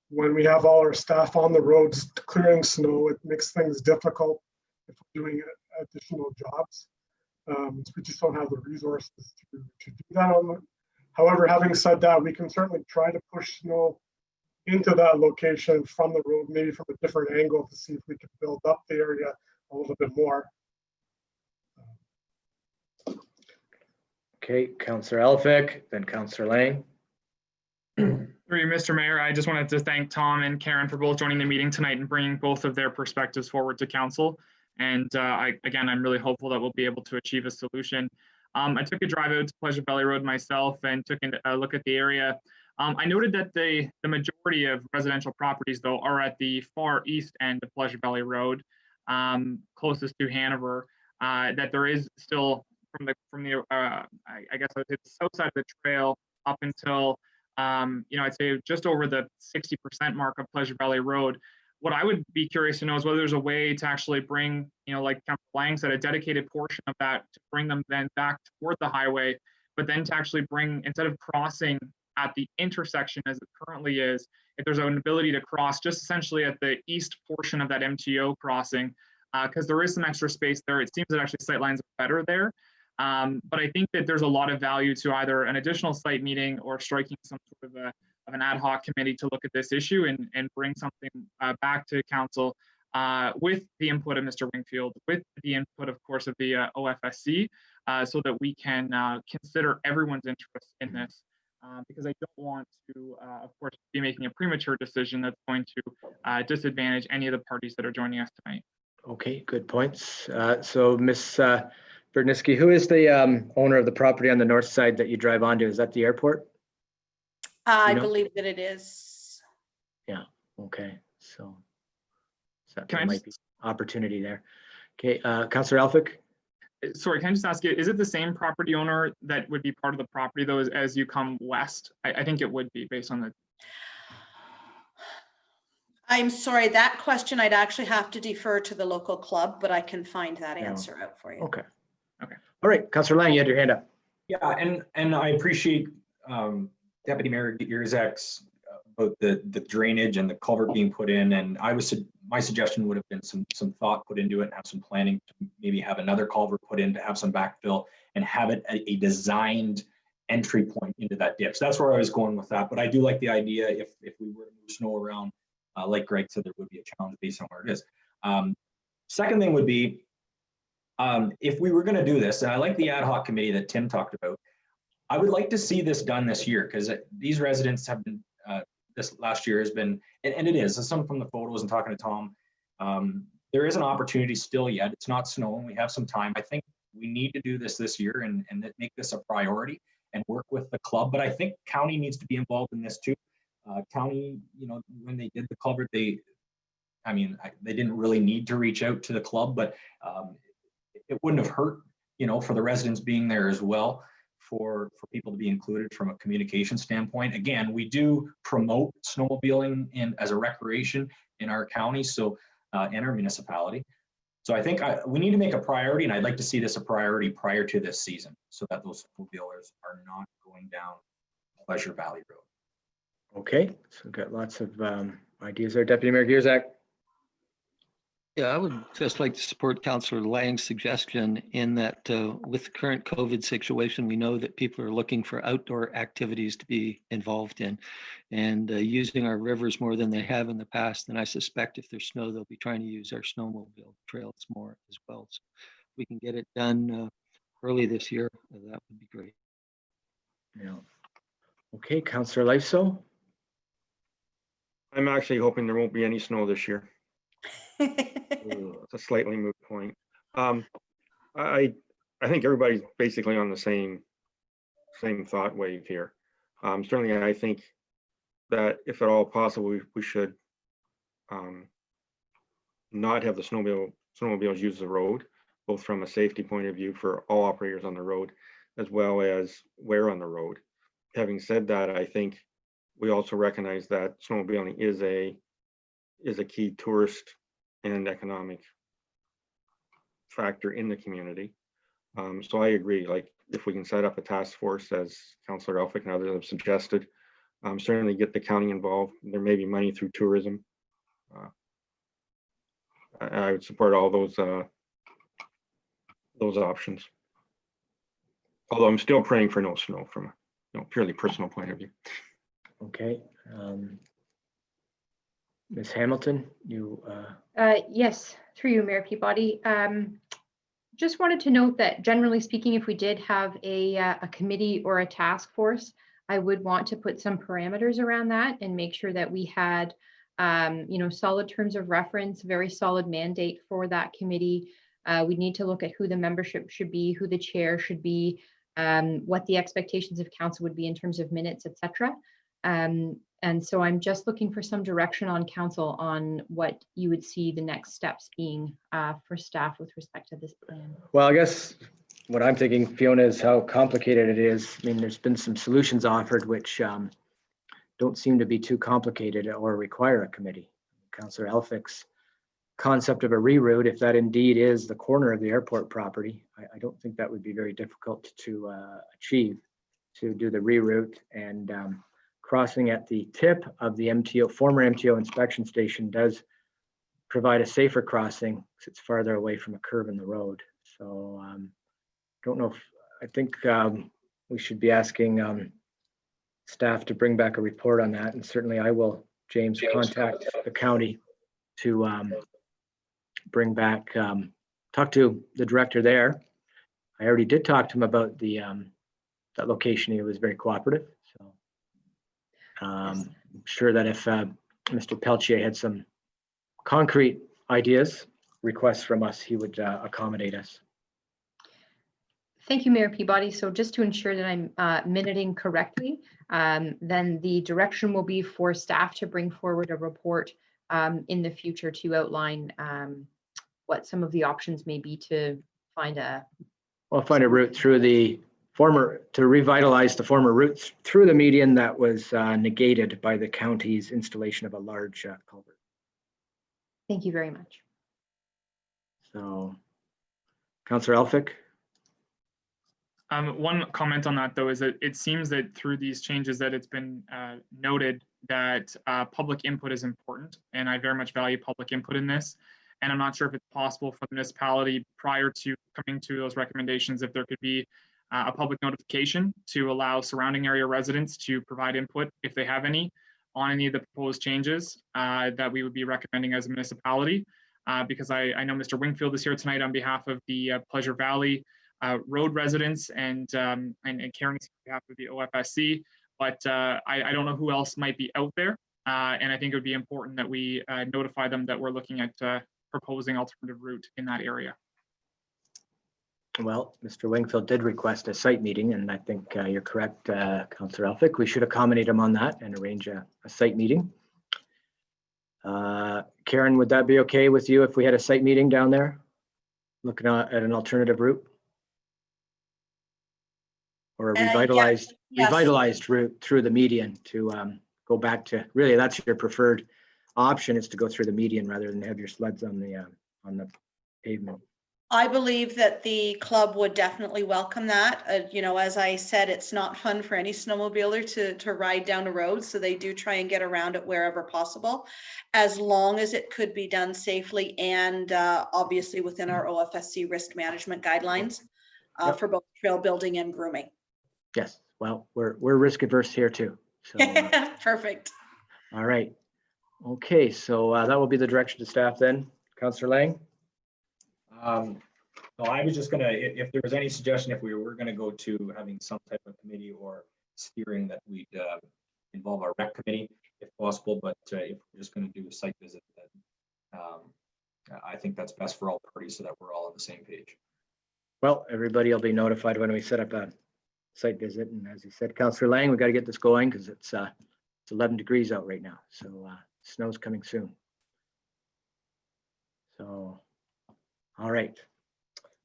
when we have all our staff on the roads clearing snow, it makes things difficult if we're doing additional jobs. We just don't have the resources to do that. However, having said that, we can certainly try to push snow into that location from the road, maybe from a different angle, to see if we can build up the area a little bit more. Okay, Councillor Elphick, then Councillor Lang. Through you, Mr. Mayor, I just wanted to thank Tom and Karen for both joining the meeting tonight and bringing both of their perspectives forward to council. And again, I'm really hopeful that we'll be able to achieve a solution. I took a drive out to Pleasure Valley Road myself and took a look at the area. I noted that the majority of residential properties, though, are at the far east end of Pleasure Valley Road, closest to Hanover. That there is still from the I guess it's the south side of the trail up until I'd say just over the 60% mark of Pleasure Valley Road. What I would be curious to know is whether there's a way to actually bring, like Councilor Lang said, a dedicated portion of that to bring them then back toward the highway, but then to actually bring, instead of crossing at the intersection as it currently is, if there's an ability to cross just essentially at the east portion of that MTO crossing, because there is some extra space there. It seems that actually sight lines are better there. But I think that there's a lot of value to either an additional site meeting or striking some sort of an ad hoc committee to look at this issue and bring something back to council with the input of Mr. Wingfield, with the input, of course, of the OFSC, so that we can consider everyone's interest in this. Because I don't want to, of course, be making a premature decision that's going to disadvantage any of the parties that are joining us tonight. Okay, good points. So Ms. Berniski, who is the owner of the property on the north side that you drive onto? Is that the airport? I believe that it is. Yeah, okay. So Can there I might be opportunity there. Okay, Councillor Elphick? Sorry, can I just ask you, is it the same property owner that would be part of the property though as you come west? I think it would be based on the. I'm sorry, that question I'd actually have to defer to the local club, but I can find that answer out for you. Okay. Okay. All right, Councillor Lang, you had your hand up. Yeah, and I appreciate Deputy Mayor Gierzak's about the drainage and the culvert being put in, and my suggestion would have been some thought put into it and have some planning to maybe have another culvert put in to have some backfill and have it a designed entry point into that dip. So that's where I was going with that. But I do like the idea if we were to move snow around, like Greg said, there would be a challenge based on where it is. Second thing would be, if we were going to do this, and I like the ad hoc committee that Tim talked about, I would like to see this done this year because these residents have been, this last year has been, and it is, some from the photos and talking to Tom, there is an opportunity still yet. It's not snow and we have some time. I think we need to do this year and make this a priority and work with the club. But I think county needs to be involved in this too. County, when they did the culvert, they didn't really need to reach out to the club, but it wouldn't have hurt, for the residents being there as well, for people to be included from a communication standpoint. Again, we do promote snowmobiling as a recreation in our county, so in our municipality. So I think we need to make a priority, and I'd like to see this a priority prior to this season, so that those snowmobilers are not going down Pleasure Valley Road. Okay, so we've got lots of ideas there. Deputy Mayor Gierzak. Yeah, I would just like to support Councillor Lang's suggestion in that with the current COVID situation, we know that people are looking for outdoor activities to be involved in and using our rivers more than they have in the past. And I suspect if there's snow, they'll be trying to use our snowmobile trails more as well. So if we can get it done early this year, that would be great. Yeah. Okay, Councillor Lifeso. I'm actually hoping there won't be any snow this year. It's a slightly moot point. I think everybody's basically on the same thought wave here. Certainly, I think that if at all possible, we should not have the snowmobiles use the road. both from a safety point of view for all operators on the road, as well as where on the road. Having said that, I think we also recognize that snowmobiling is a key tourist and economic factor in the community. So I agree, like if we can set up a task force, as Councillor Elphick and others have suggested, certainly get the county involved. There may be money through tourism. I would support all those options. Although I'm still praying for no snow from a purely personal point of view. Okay. Ms. Hamilton, you. Yes, through you, Mayor Peabody. Just wanted to note that generally speaking, if we did have a committee or a task force, I would want to put some parameters around that and make sure that we had, solid terms of reference, very solid mandate for that committee. We need to look at who the membership should be, who the chair should be, what the expectations of council would be in terms of minutes, etc. And so I'm just looking for some direction on council on what you would see the next steps being for staff with respect to this plan. Well, I guess what I'm thinking, Fiona, is how complicated it is. I mean, there's been some solutions offered which don't seem to be too complicated or require a committee. Councillor Elphick's concept of a reroute, if that indeed is the corner of the airport property, I don't think that would be very difficult to achieve, to do the reroute. And crossing at the tip of the former MTO inspection station does provide a safer crossing because it's farther away from a curve in the road. So don't know if, I think we should be asking staff to bring back a report on that. And certainly I will, James, contact the county to bring back, talk to the director there. I already did talk to him about the that location. He was very cooperative. So I'm sure that if Mr. Peltier had some concrete ideas, requests from us, he would accommodate us. Thank you, Mayor Peabody. So just to ensure that I'm minuting correctly, then the direction will be for staff to bring forward a report in the future to outline what some of the options may be to find a route through the to revitalize the former routes through the median that was negated by the county's installation of a large culvert. Thank you very much. So, Councillor Elphick. One comment on that, though, is that it seems that through these changes that it's been noted that public input is important, and I very much value public input in this. And I'm not sure if it's possible for the municipality prior to coming to those recommendations, if there could be a public notification to allow surrounding area residents to provide input, if they have any, on any of the proposed changes that we would be recommending as a municipality. Because I know Mr. Wingfield is here tonight on behalf of the Pleasure Valley road residents and Karen on behalf of the OFSC, but I don't know who else might be out there. And I think it would be important that we notify them that we're looking at proposing alternative route in that area. Well, Mr. Wingfield did request a site meeting, and I think you're correct, Councillor Elphick. We should accommodate him on that and arrange a site meeting. Karen, would that be okay with you if we had a site meeting down there, looking at an alternative route? Or a revitalized, yes. revitalized route through the median to go back to, really, that's your preferred option, is to go through the median rather than have your sleds on the pavement. I believe that the club would definitely welcome that. As I said, it's not fun for any snowmobiler to ride down a road, so they do try and get around it wherever possible, as long as it could be done safely and obviously within our OFSC risk management guidelines for both trail building and grooming. Yes, well, we're risk averse here too. So, perfect. All right. Okay, so that will be the direction to staff then. Councillor Lang? No, I was just gonna, if there was any suggestion, if we were gonna go to having some type of committee or steering, that we'd involve our rec committee if possible, but if we're just gonna do a site visit, then I think that's best for all parties so that we're all on the same page. Well, everybody will be notified when we set up a site visit. And as you said, Councillor Lang, we got to get this going because it's 11 degrees out right now. So snow's coming soon. So, all right.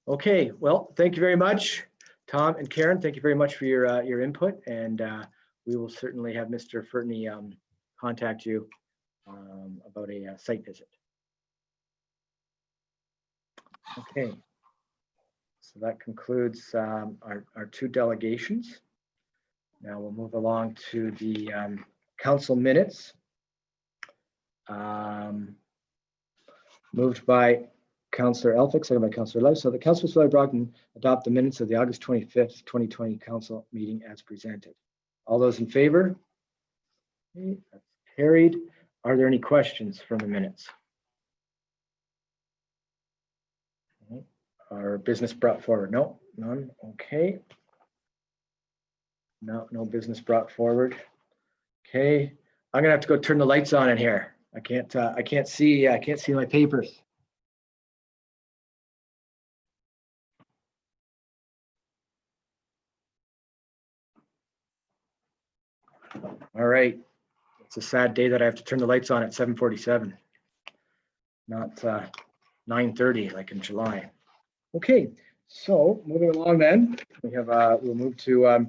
Okay, well, thank you very much, Tom and Karen. Thank you very much for your input, and we will certainly have Mr. Fertney contact you about a site visit. Okay, so that concludes our two delegations. Now we'll move along to the council minutes. Moved by Councillor Elphick, second by Councillor Leif. So the Council of Valley Brockton adopt the minutes of the August 25th, 2020 council meeting as presented. All those in favor? Okay, that's carried. Are there any questions from the minutes? Okay. Are business brought forward? No, none. Okay. No business brought forward. Okay. I'm gonna have to go turn the lights on in here. I can't see my papers. All right. It's a sad day that I have to turn the lights on at 7:47, not 9:30 like in July. Okay, so moving along then, we have we'll move to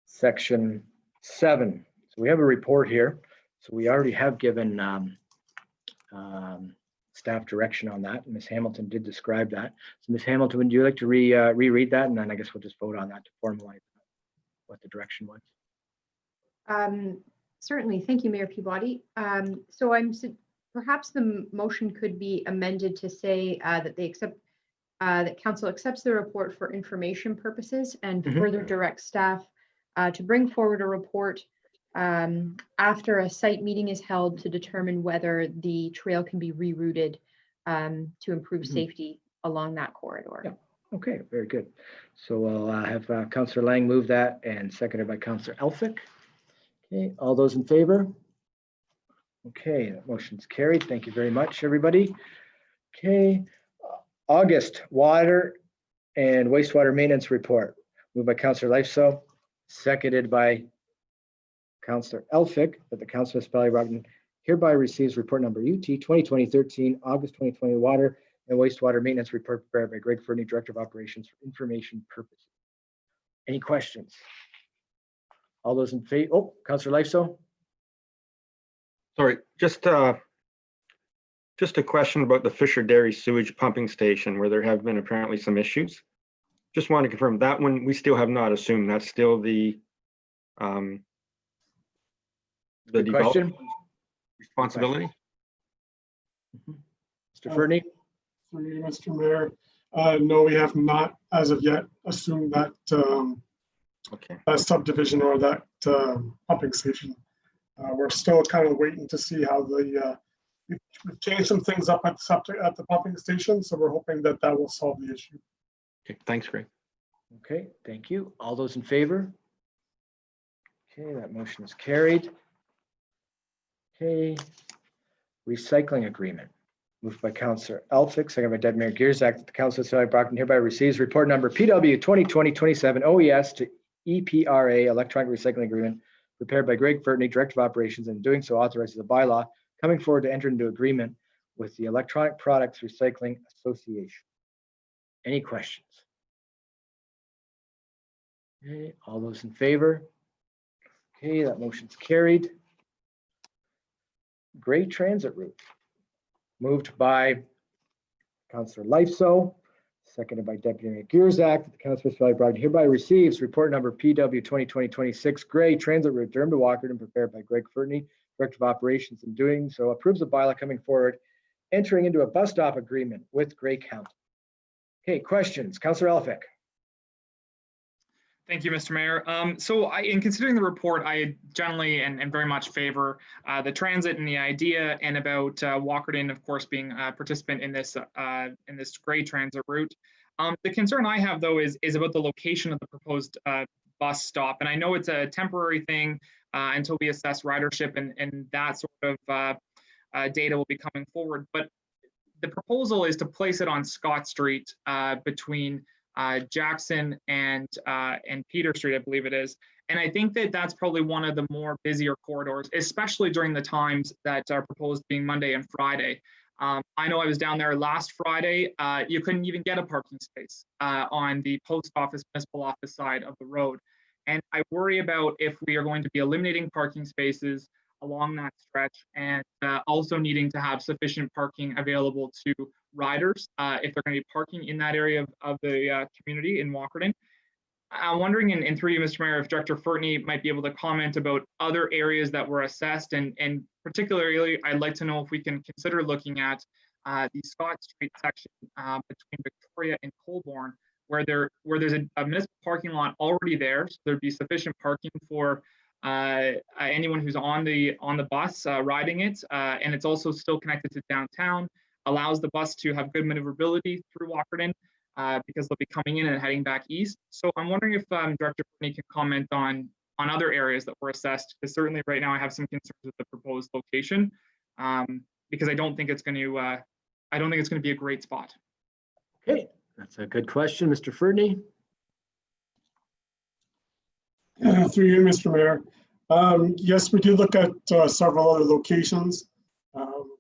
section 7. So we have a report here. So we already have given staff direction on that. Ms. Hamilton did describe that. So Ms. Hamilton, would you like to reread that? And then I guess we'll just vote on that to formalize what the direction was. Certainly, thank you, Mayor Peabody. So perhaps the motion could be amended to say that they accept that council accepts the report for information purposes and further directs staff to bring forward a report after a site meeting is held to determine whether the trail can be rerouted to improve safety along that corridor. Yeah. Okay, very good. So we'll have Councillor Lang move that and seconded by Councillor Elphick. Okay, all those in favor? Okay, that motion's carried. Thank you very much, everybody. Okay, August water and wastewater maintenance report. Moved by Councillor Lifeso, seconded by Councillor Elphick, that the Council of Valley Brockton hereby receives report number UT 2020-13, August 2020 water and wastewater maintenance report prepared by Greg Fertney, Director of Operations for information purposes. Any questions? All those in favor? Oh, Councillor Lifeso. Sorry, just a question about the Fisher Dairy sewage pumping station where there have been apparently some issues. Just want to confirm that one we still have not assumed. That's still the development responsibility. Mr. Fertney. Mr. Mayor, no, we have not as of yet assumed that subdivision or that pumping station. We're still kind of waiting to see how we've changed some things up at the pumping station, so we're hoping that will solve the issue. Okay, thanks, Greg. Okay, thank you. All those in favor? Okay, that motion is carried. Okay, recycling agreement. Moved by Councillor Elphick, second by Deputy Mayor Gierzak, that the Council of Valley Brockton hereby receives report number PW 2020-27 OES to EPRA Electronic Recycling Agreement prepared by Greg Fertney, Director of Operations, and doing so authorizes a bylaw coming forward to enter into agreement with the Electronic Products Recycling Association. Any questions? Okay, all those in favor? Okay, that motion's carried. Gray Transit Route. Moved by Councillor Lifeso, seconded by Deputy Mayor Gierzak, that the Council of Valley Brockton hereby receives report number PW 2020-26 Gray Transit Route Durham to Walkerton prepared by Greg Fertney, Director of Operations, and doing so approves a bylaw coming forward, entering into a bus stop agreement with Gray County. Okay, questions? Councillor Elphick. Thank you, Mr. Mayor. So in considering the report, I generally and very much favor the transit and the idea, and about Walkerton, of course, being a participant in this Gray Transit route. The concern I have, though, is about the location of the proposed bus stop. And I know it's a temporary thing until we assess ridership and that sort of data will be coming forward. But the proposal is to place it on Scott Street between Jackson and Peter Street, I believe it is. And I think that that's probably one of the more busier corridors, especially during the times that are proposed being Monday and Friday. I know I was down there last Friday. You couldn't even get a parking space on the post office, municipal office side of the road. And I worry about if we are going to be eliminating parking spaces along that stretch and also needing to have sufficient parking available to riders if they're going to be parking in that area of the community in Walkerton. I'm wondering, and through you, Mr. Mayor, if Director Furtney might be able to comment about other areas that were assessed, and particularly, I'd like to know if we can consider looking at the Scott Street section between Victoria and Colborne, where there's a municipal parking lot already there, so there'd be sufficient parking for anyone who's on the bus riding it, and it's also still connected to downtown, allows the bus to have good maneuverability through Walkerton. Because they'll be coming in and heading back east. So I'm wondering if Director Furtney can comment on other areas that were assessed, because certainly right now I have some concerns with the proposed location, because I don't think it's going to be a great spot. Okay, that's a good question, Mr. Furtney. Through you, Mr. Mayor. Yes, we did look at several other locations.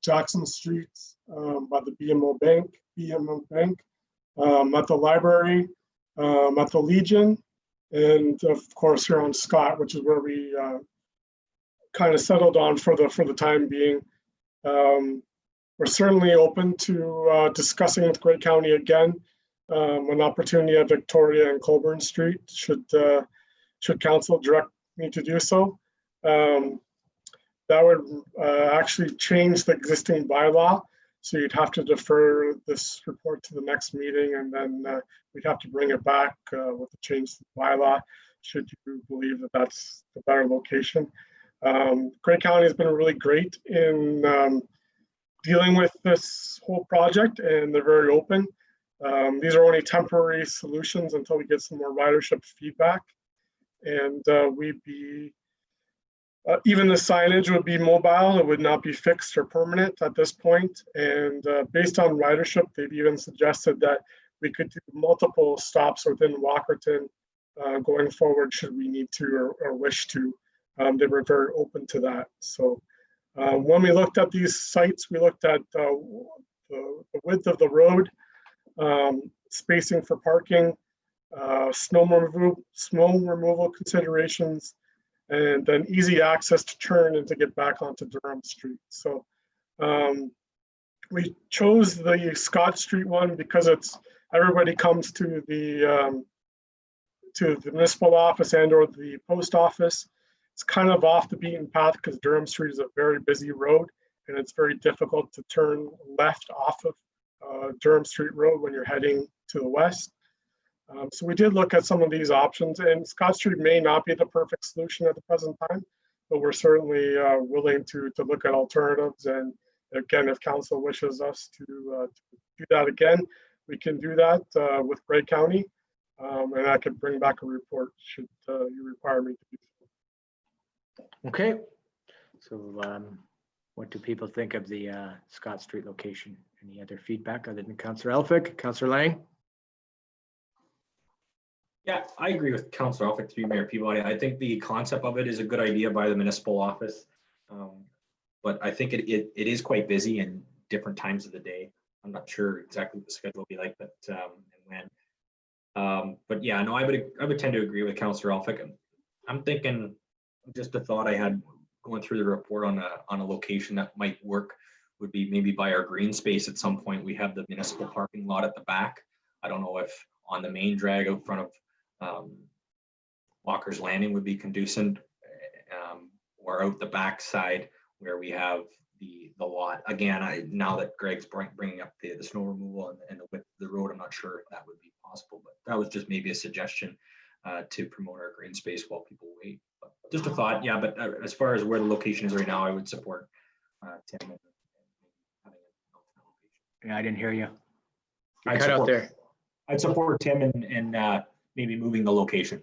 Jackson Street by the BMO Bank, at the library, at the Legion, and of course here on Scott, which is where we kind of settled on for the time being. We're certainly open to discussing with Grey County again an opportunity at Victoria and Colborne Street should council direct me to do so. That would actually change the existing bylaw. So you'd have to defer this report to the next meeting, and then we'd have to bring it back with the change to the bylaw, should you believe that that's the better location. Grey County has been really great in dealing with this whole project, and they're very open. These are only temporary solutions until we get some more ridership feedback. And we'd be even the signage would be mobile. It would not be fixed or permanent at this point. And based on ridership, they've even suggested that we could do multiple stops within Walkerton going forward should we need to or wish to. They were very open to that. So when we looked at these sites, we looked at the width of the road, spacing for parking, snow removal considerations, and then easy access to turn and to get back onto Durham Street. So we chose the Scott Street one because everybody comes to the municipal office and or the post office. It's kind of off the beaten path because Durham Street is a very busy road, and it's very difficult to turn left off of Durham Street Road when you're heading to the west. So we did look at some of these options, and Scott Street may not be the perfect solution at the present time, but we're certainly willing to look at alternatives. And again, if council wishes us to do that again, we can do that with Grey County, and I could bring back a report should you require me to do so. Okay, so what do people think of the Scott Street location? Any other feedback other than Councillor Elphick? Councillor Lang? Yeah, I agree with Councillor Elphick, through Mayor Peabody. I think the concept of it is a good idea by the municipal office, but I think it is quite busy in different times of the day. I'm not sure exactly what the schedule will be like, but and when. But yeah, no, I would tend to agree with Councillor Elphick. I'm thinking, just a thought I had going through the report on a location that might work would be maybe by our green space at some point. We have the municipal parking lot at the back. I don't know if on the main drag out front of Walker's Landing would be conducive, or out the back side where we have the lot. Again, now that Greg's bringing up the snow removal and the width of the road, I'm not sure if that would be possible, but that was just maybe a suggestion to promote our green space while people wait. But just a thought, yeah. But as far as where the location is right now, I would support Tim. And having an location. Yeah, I didn't hear you. You cut out there. I'd support Tim and maybe moving the location.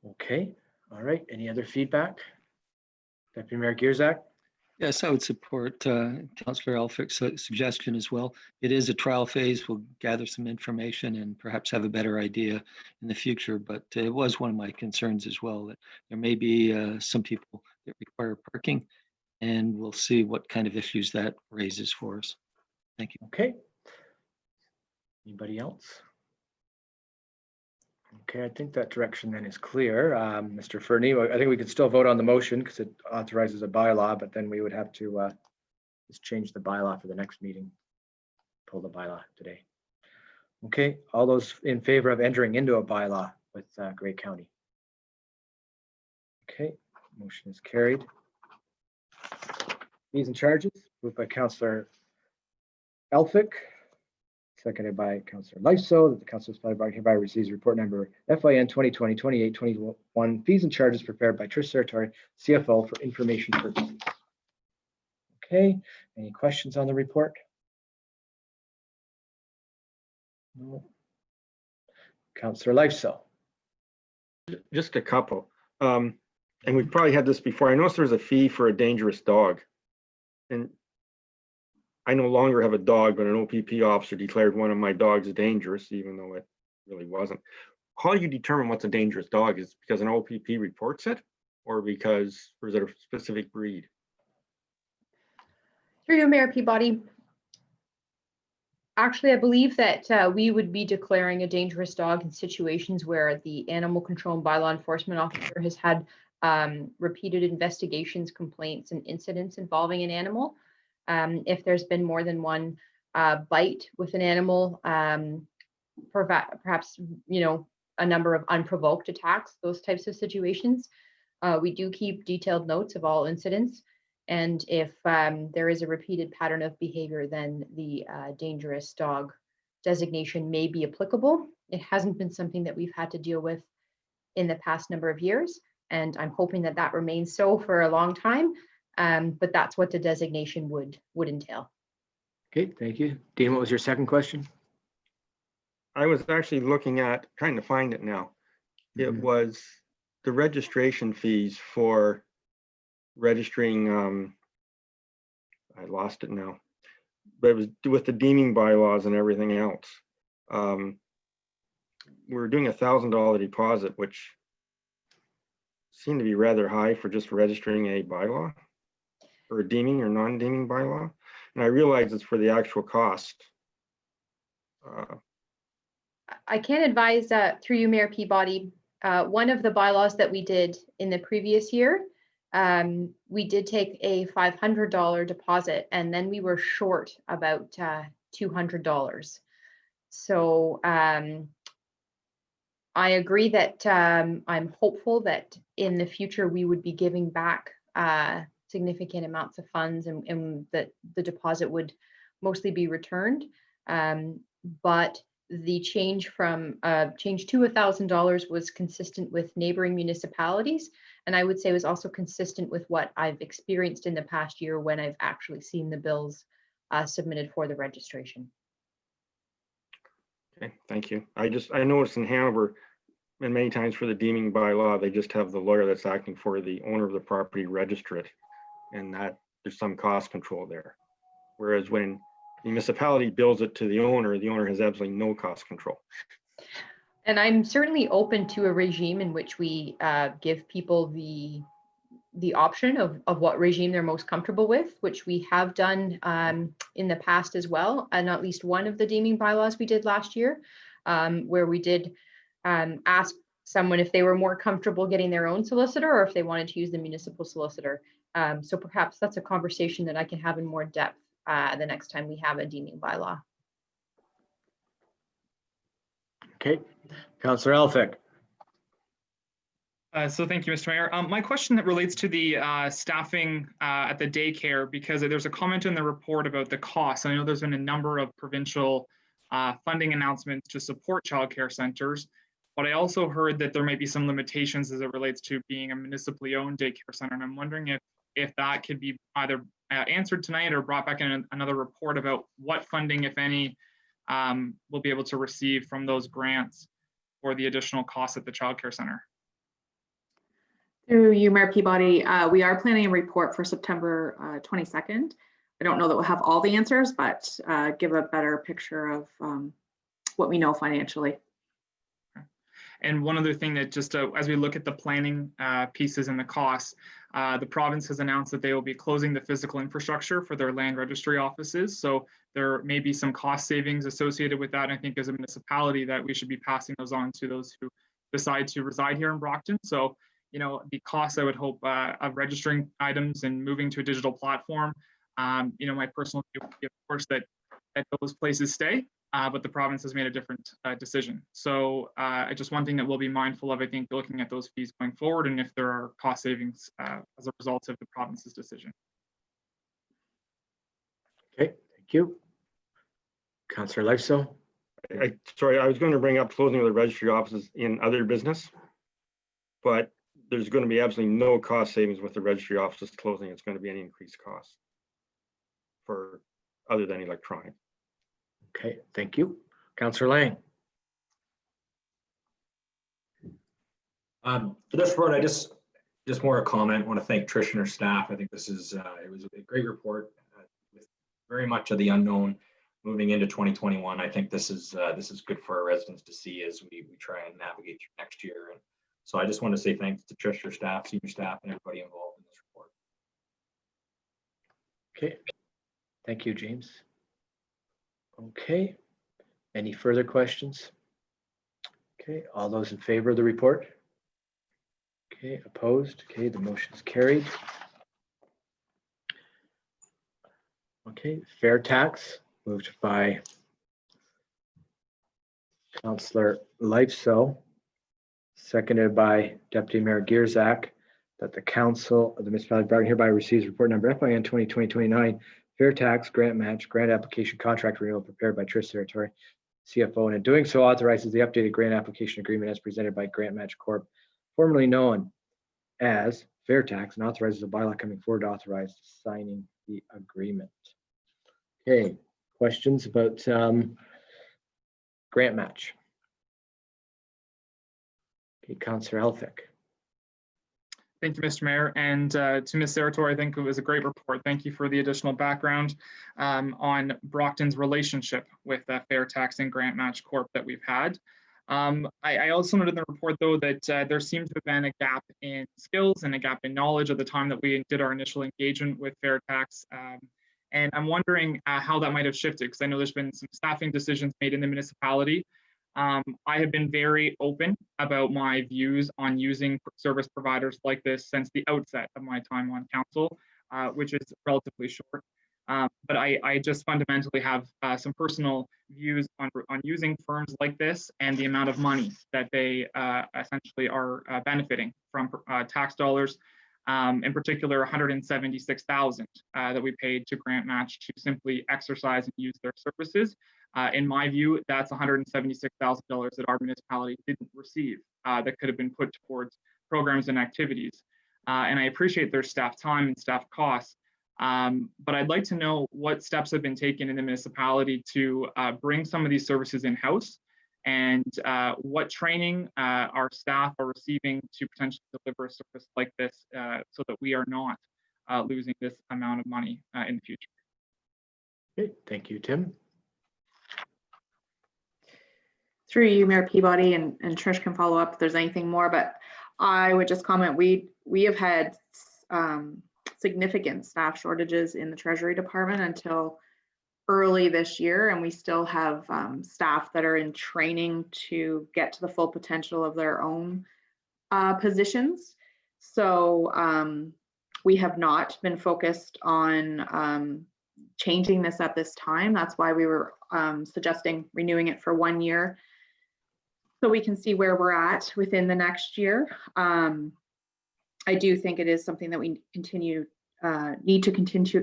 Okay, all right. Any other feedback? Deputy Mayor Gierzak? Yes, I would support Councillor Elphick's suggestion as well. It is a trial phase. We'll gather some information and perhaps have a better idea in the future. But it was one of my concerns as well, that there may be some people that require parking and we'll see what kind of issues that raises for us. Thank you. Okay. Anybody else? Okay, I think that direction then is clear. Mr. Fernie, I think we could still vote on the motion because it authorizes a bylaw, but then we would have to just change the bylaw for the next meeting. Pull the bylaw today. Okay, all those in favor of entering into a bylaw with Grey County? Okay, motion is carried. Fees and charges, moved by Councillor Elphick, seconded by Councillor Lifeso, that the Council hereby receives report number FIN 2020-2821, fees and charges prepared by Trish Serratori, CFO, for information purposes. Okay, any questions on the report? No. Councillor Lifeso. Just a couple. And we've probably had this before. I noticed there's a fee for a dangerous dog. And I no longer have a dog, but an OPP officer declared one of my dogs dangerous, even though it really wasn't. How do you determine what's a dangerous dog? Is it because an OPP reports it, or is it a specific breed? Through you, Mayor Peabody. Actually, I believe that we would be declaring a dangerous dog in situations where the animal control and bylaw enforcement officer has had repeated investigations, complaints, and incidents involving an animal. If there's been more than one bite with an animal, perhaps, a number of unprovoked attacks, those types of situations. We do keep detailed notes of all incidents. And if there is a repeated pattern of behavior, then the dangerous dog designation may be applicable. It hasn't been something that we've had to deal with in the past number of years, and I'm hoping that that remains so for a long time. But that's what the designation would entail. Okay, thank you. Dean, what was your second question? I was actually trying to find it now. It was the registration fees for registering, I lost it now, but it was with the deeming bylaws and everything else. We were doing $1,000 deposit, which seemed to be rather high for just registering a bylaw, or a deeming or non-deeming bylaw. And I realize it's for the actual cost. I can advise through you, Mayor Peabody, one of the bylaws that we did in the previous year, we did take a $500 deposit, and then we were short about $200. So I agree that I'm hopeful that in the future we would be giving back significant amounts of funds, and that the deposit would mostly be returned. But the change to $1,000 was consistent with neighboring municipalities, and I would say was also consistent with what I've experienced in the past year when I've actually seen the bills submitted for the registration. Okay, thank you. I noticed in Hanover, and many times for the deeming bylaw, they just have the lawyer that's acting for the owner of the property register it, and that there's some cost control there. Whereas when the municipality bills it to the owner has absolutely no cost control. And I'm certainly open to a regime in which we give people the option of what regime they're most comfortable with, which we have done in the past as well. And at least one of the deeming bylaws we did last year, where we did ask someone if they were more comfortable getting their own solicitor or if they wanted to use the municipal solicitor. So perhaps that's a conversation that I can have in more depth the next time we have a deeming bylaw. Okay, Councillor Elphick. So thank you, Mr. Mayor. My question that relates to the staffing at the daycare, because there's a comment in the report about the cost. I know there's been a number of provincial funding announcements to support childcare centers, but I also heard that there might be some limitations as it relates to being a municipally owned daycare center. And I'm wondering if that could be either answered tonight or brought back in another report about what funding, if any, we'll be able to receive from those grants for the additional costs at the childcare center. Through you, Mayor Peabody, we are planning a report for September 22nd. I don't know that we'll have all the answers, but give a better picture of what we know financially. And one other thing that just as we look at the planning pieces and the costs, the province has announced that they will be closing the physical infrastructure for their land registry offices. So there may be some cost savings associated with that. I think as a municipality that we should be passing those on to those who decide to reside here in Brockton. So, you know, the costs I would hope of registering items and moving to a digital platform, you know, my personal view would be, of course, that those places stay, but the province has made a different decision. So just one thing that we'll be mindful of, I think, looking at those fees going forward and if there are cost savings as a result of the province's decision. Okay, thank you. Councillor Lifeso. Sorry, I was going to bring up closing of the registry offices in other business, but there's going to be absolutely no cost savings with the registry offices closing. It's going to be any increased cost for other than electronic. Okay, thank you. Councillor Lang. For this report, I just more a comment. I want to thank Trish and her staff. I think this is it was a great report with very much of the unknown moving into 2021. I think this is good for our residents to see as we try and navigate through next year. And so I just want to say thanks to Trish, her staff, senior staff, and everybody involved in this report. Okay, thank you, James. Okay, any further questions? Okay, all those in favor of the report? Okay, opposed? Okay, the motion is carried. Okay, fair tax moved by Councillor Lifeso, seconded by Deputy Mayor Gierzak, that the Council of the Municipality of Brockton hereby receives report number FIN 2020-29 fair tax grant match grant application contract renewal prepared by Trish Serratori, CFO, and in doing so authorizes the updated grant application agreement as presented by Grant Match Corp, formerly known as Fair Tax, and authorizes a bylaw coming forward to authorize signing the agreement. Okay, questions about grant match? Okay, Councillor Elphick. Thank you, Mr. Mayor. And to Ms. Serratori, I think it was a great report. Thank you for the additional background on Brockton's relationship with Fair Tax and Grant Match Corp that we've had. I also noted in the report, though, that there seemed to have been a gap in skills and a gap in knowledge at the time that we did our initial engagement with Fair Tax. And I'm wondering how that might have shifted, because I know there's been some staffing decisions made in the municipality. I have been very open about my views on using service providers like this since the outset of my time on council, which is relatively short. But I just fundamentally have some personal views on using firms like this and the amount of money that they essentially are benefiting from tax dollars. In particular, $176,000 that we paid to Grant Match to simply exercise and use their services. In my view, that's $176,000 that our municipality didn't receive that could have been put towards programs and activities. And I appreciate their staff time and staff costs, but I'd like to know what steps have been taken in the municipality to bring some of these services in-house, and what training our staff are receiving to potentially deliver a service like this so that we are not losing this amount of money in the future. Okay, thank you, Tim. Through you, Mayor Peabody, and Trish can follow up if there's anything more, but I would just comment, we have had significant staff shortages in the Treasury Department until early this year, and we still have staff that are in training to get to the full potential of their own positions. So we have not been focused on changing this at this time. That's why we were suggesting renewing it for 1 year, so we can see where we're at within the next year. I do think it is something that we need to continue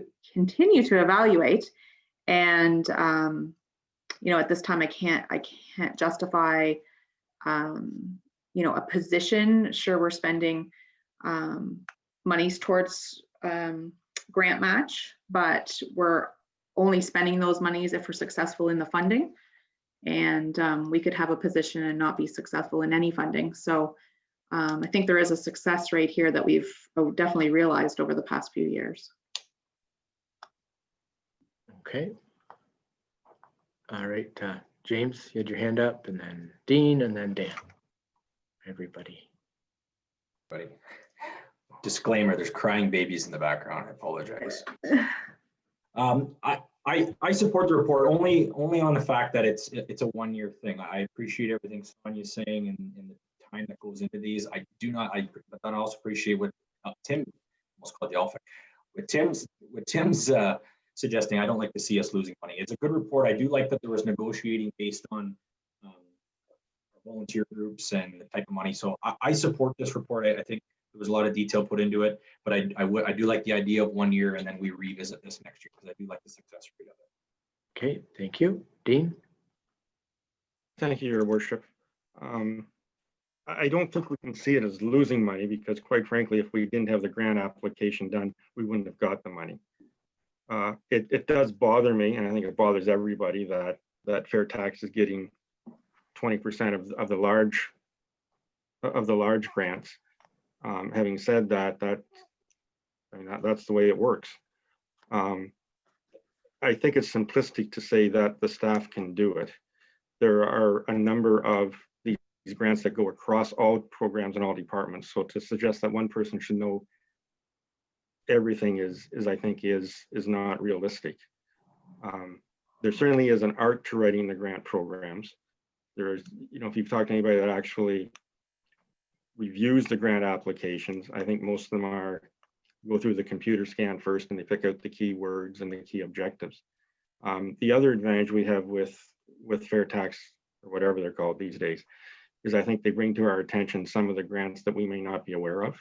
to evaluate. And you know, at this time, I can't justify you know, a position. Sure, we're spending monies towards grant match, but we're only spending those monies if we're successful in the funding. And we could have a position and not be successful in any funding. So I think there is a success rate here that we've definitely realized over the past few years. Okay. All right, James, you had your hand up, and then Dean, and then Dan. everybody. Buddy. Disclaimer, there's crying babies in the background. I apologize. I support the report only on the fact that it's a 1-year thing. I appreciate everything Sonia's saying and the time that goes into these. I also appreciate what Tim, almost called the elephant, what Tim's suggesting. I don't like to see us losing money. It's a good report. I do like that there was negotiating based on volunteer groups and the type of money. So I support this report. I think there was a lot of detail put into it, but I do like the idea of 1 year and then we revisit this next year because I do like the success rate of it. Okay, thank you. Dean? Thank you, Your Worship. I don't think we can see it as losing money because quite frankly, if we didn't have the grant application done, we wouldn't have got the money. It does bother me, and I think it bothers everybody that fair tax is getting 20% of the large grants. Having said that, that's the way it works. I think it's simplistic to say that the staff can do it. There are a number of these grants that go across all programs and all departments. So to suggest that one person should know everything is not realistic. There certainly is an art to writing the grant programs. There's, if you've talked to anybody that actually reviews the grant applications, I think most of them go through the computer scan first and they pick out the keywords and the key objectives. The other advantage we have with fair tax, or whatever they're called these days, is I think they bring to our attention some of the grants that we may not be aware of.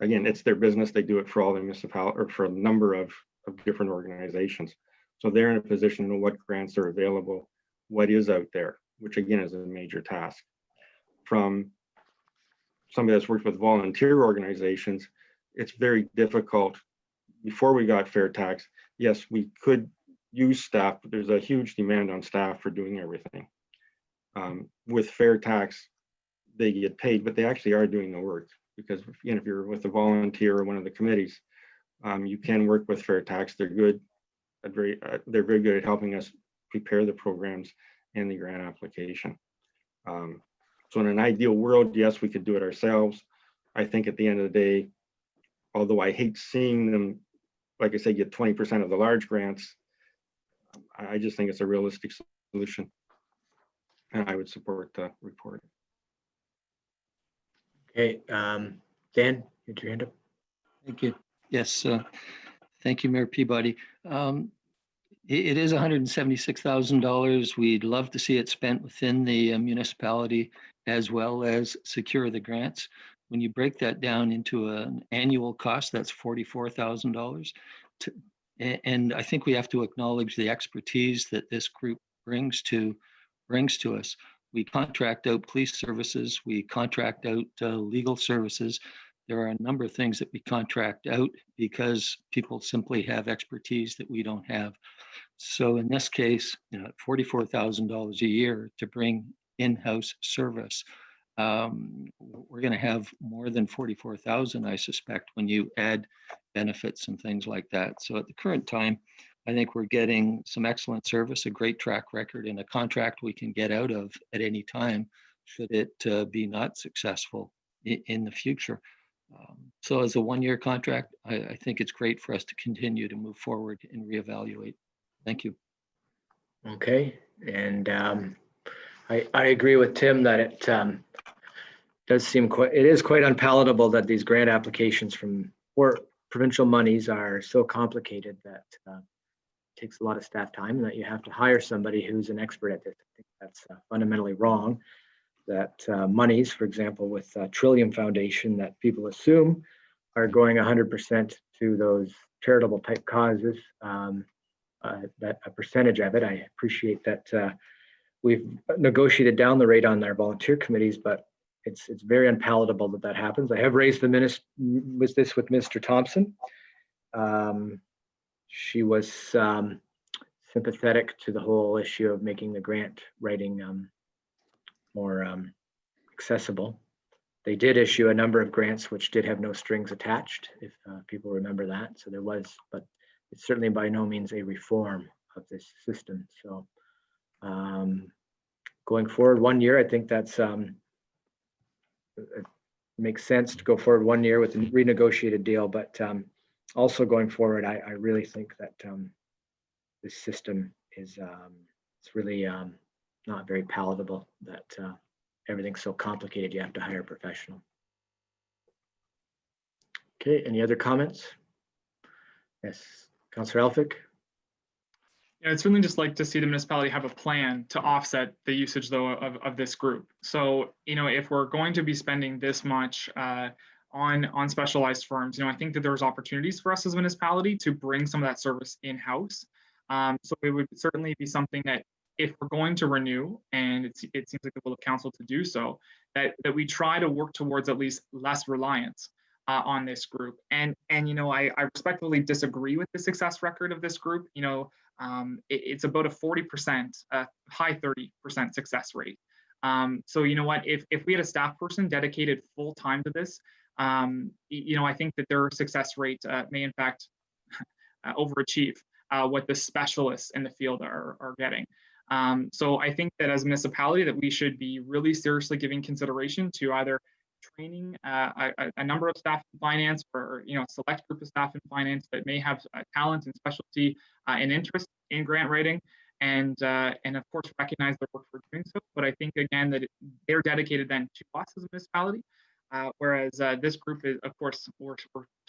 Again, it's their business. They do it for all the municipalities or for a number of different organizations. So they're in a position to know what grants are available, what is out there, which again is a major task. From somebody that's worked with volunteer organizations, it's very difficult. Before we got fair tax, yes, we could use staff, but there's a huge demand on staff for doing everything. With fair tax, they get paid, but they actually are doing the work because if you're with a volunteer or one of the committees, you can work with fair tax. They're good, they're very good at helping us prepare the programs and the grant application. So in an ideal world, yes, we could do it ourselves. I think at the end of the day, although I hate seeing them, like I say, get 20% of the large grants, I just think it's a realistic solution. And I would support the report. Okay, Dan, you had your hand up. Thank you. Yes, thank you, Mayor Peabody. It is $176,000. We'd love to see it spent within the municipality as well as secure the grants. When you break that down into an annual cost, that's $44,000. And I think we have to acknowledge the expertise that this group brings to us. We contract out police services, we contract out legal services. There are a number of things that we contract out because people simply have expertise that we don't have. So in this case, $44,000 a year to bring in-house service. We're going to have more than 44,000, I suspect, when you add benefits and things like that. So at the current time, I think we're getting some excellent service, a great track record, and a contract we can get out of at any time should it be not successful in the future. So as a one-year contract, I think it's great for us to continue to move forward and reevaluate. Thank you. Okay, and I agree with Tim that it does seem it is quite unpalatable that these grant applications for provincial monies are so complicated that it takes a lot of staff time and that you have to hire somebody who's an expert at this. I think that's fundamentally wrong. That monies, for example, with Trillium Foundation, that people assume are going 100% to those charitable type causes, that a percentage of it. I appreciate that we've negotiated down the rate on our volunteer committees, but it's very unpalatable that happens. I have raised this with Mr. Thompson. She was sympathetic to the whole issue of making the grant writing more accessible. They did issue a number of grants which did have no strings attached, if people remember that. So there was, but it's certainly by no means a reform of this system. So going forward 1 year, I think that's it makes sense to go forward 1 year with a renegotiated deal, but also going forward, I really think that this system is it's really not very palatable, that everything's so complicated you have to hire a professional. Okay, any other comments? Yes, Councillor Elphick. Yeah, I'd certainly just like to see the municipality have a plan to offset the usage though of this group. So, if we're going to be spending this much on specialized firms, I think that there's opportunities for us as a municipality to bring some of that service in-house. So it would certainly be something that if we're going to renew, and it seems like the will of council to do so, that we try to work towards at least less reliance on this group. And I respectfully disagree with the success record of this group. It's about a 40%, high 30% success rate. So you know what, if we had a staff person dedicated full time to this, I think that their success rate may in fact overachieve what the specialists in the field are getting. So I think that as a municipality that we should be really seriously giving consideration to either training a number of staff in finance, or a select group of staff in finance that may have talent and specialty and interest in grant writing, and of course recognize their work for doing so. But I think again that they're dedicated then to us as a municipality, whereas this group is, of course, we're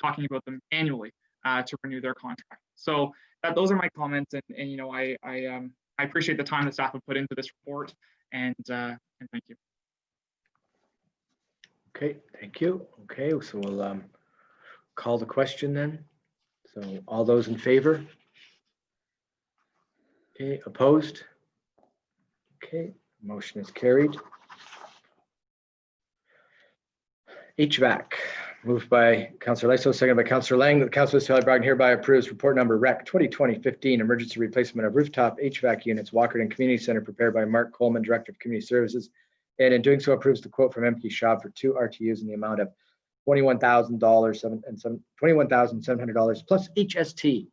talking about them annually to renew their contract. So those are my comments, and I appreciate the time the staff have put into this report, and thank you. Okay, thank you. Okay, so we'll call the question then. So all those in favor? Okay, opposed? Okay, motion is carried. HVAC, moved by Councillor Lyso, seconded by Councillor Lang, that the Council of Municipality of Brockton hereby approves report number REC 2020-15, emergency replacement of rooftop HVAC units, Walkerton Community Center, prepared by Mark Coleman, Director of Community Services, and in doing so approves the quote from MK Shop for 2 RTUs in the amount of $21,700 plus HST.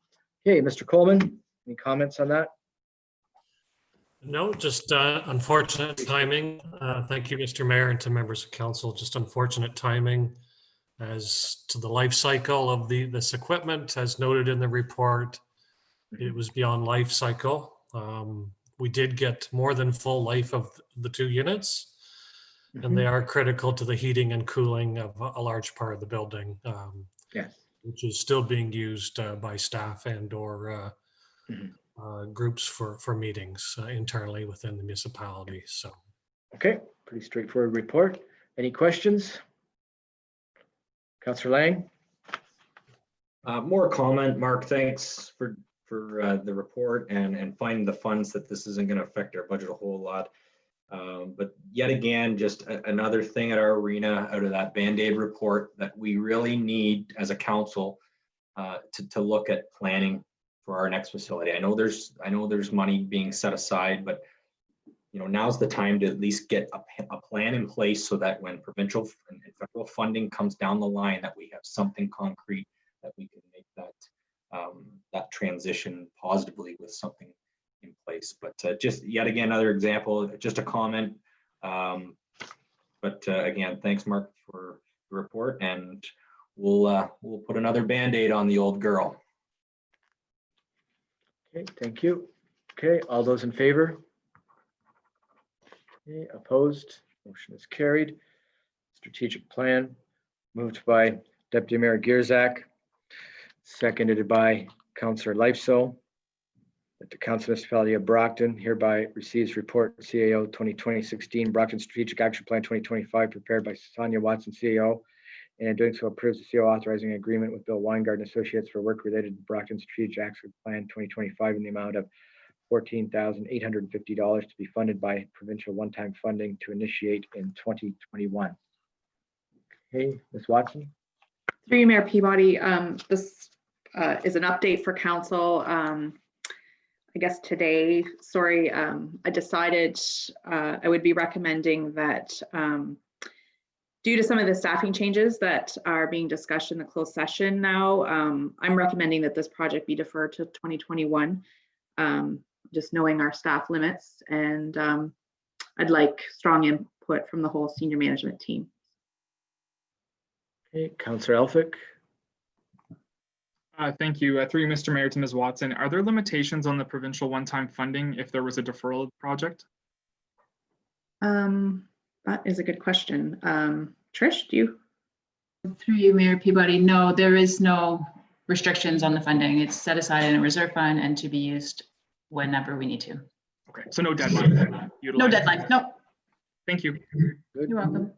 Okay, Mr. Coleman, any comments on that? No, just unfortunate timing. Thank you, Mr. Mayor, and to members of council. Just unfortunate timing as to the life cycle of this equipment, as noted in the report. It was beyond life cycle. We did get more than full life of the 2 units, and they are critical to the heating and cooling of a large part of the building, yes, which is still being used by staff and or groups for meetings internally within the municipality. So, okay, pretty straightforward report. Any questions? Councillor Lang? More comment, Mark. Thanks for the report and finding the funds that this isn't going to affect our budget a whole lot. But yet again, just another thing at our arena out of that Band-Aid report that we really need as a council to look at planning for our next facility. I know there's money being set aside, but now's the time to at least get a plan in place so that when provincial and federal funding comes down the line, that we have something concrete that we can make that transition positively with something in place. But just yet again, another example, just a comment. But again, thanks, Mark, for the report, and we'll put another Band-Aid on the old girl. Okay, thank you. Okay, all those in favor? Okay, opposed? Motion is carried. Strategic plan moved by Deputy Mayor Gierzak, seconded by Councillor Lyso, that the Council Municipality of Brockton hereby receives report CAO 2020-16 Brockton Strategic Action Plan 2025 prepared by Sonia Watson, CAO, and in doing so approves the CAO authorizing an agreement with Bill Weingart and Associates for work related to Brockton Strategic Action Plan 2025 in the amount of $14,850 to be funded by provincial one-time funding to initiate in 2021. Okay, Ms. Watson. Through you, Mayor Peabody, this is an update for council. I guess today, I decided I would be recommending that due to some of the staffing changes that are being discussed in the closed session now, I'm recommending that this project be deferred to 2021, just knowing our staff limits, and I'd like strong input from the whole senior management team. Okay, Councillor Elphick. Thank you. Through you, Mr. Mayor, to Ms. Watson, are there limitations on the provincial one-time funding if there was a deferral of the project? That is a good question. Trish, do you? Through you, Mayor Peabody, no, there is no restrictions on the funding. It's set aside in a reserve fund and to be used whenever we need to. Okay, so no deadline. No deadline, no. Thank you. Good. You're welcome.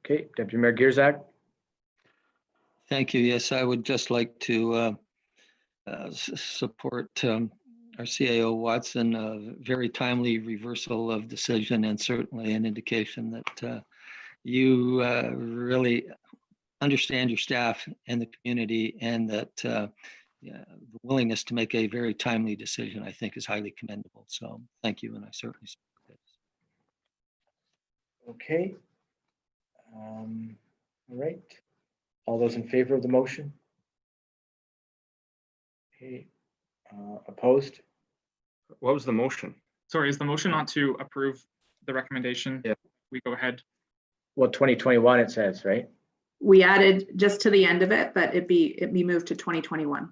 Okay, Deputy Mayor Gierzak. Thank you. Yes, I would just like to support our CAO Watson, a very timely reversal of decision and certainly an indication that you really understand your staff and the community, and that the willingness to make a very timely decision, I think, is highly commendable. So thank you, and I certainly support this. Okay. All right. All those in favor of the motion? Okay. Opposed? What was the motion? Sorry, is the motion not to approve the recommendation? Yeah. We go ahead. Well, 2021 it says, right? We added just to the end of it, but it be moved to 2021.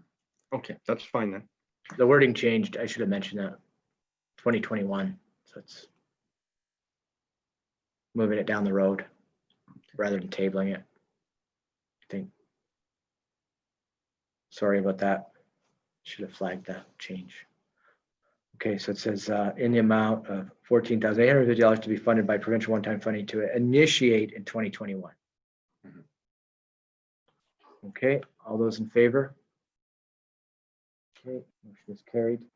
Okay, that's fine then. The wording changed. I should have mentioned that. 2021. So it's moving it down the road rather than tabling it, I think. Sorry about that. Should have flagged that change. Okay, so it says in the amount of $14,850 to be funded by provincial one-time funding to initiate in 2021. Okay, all those in favor? Okay, motion is carried.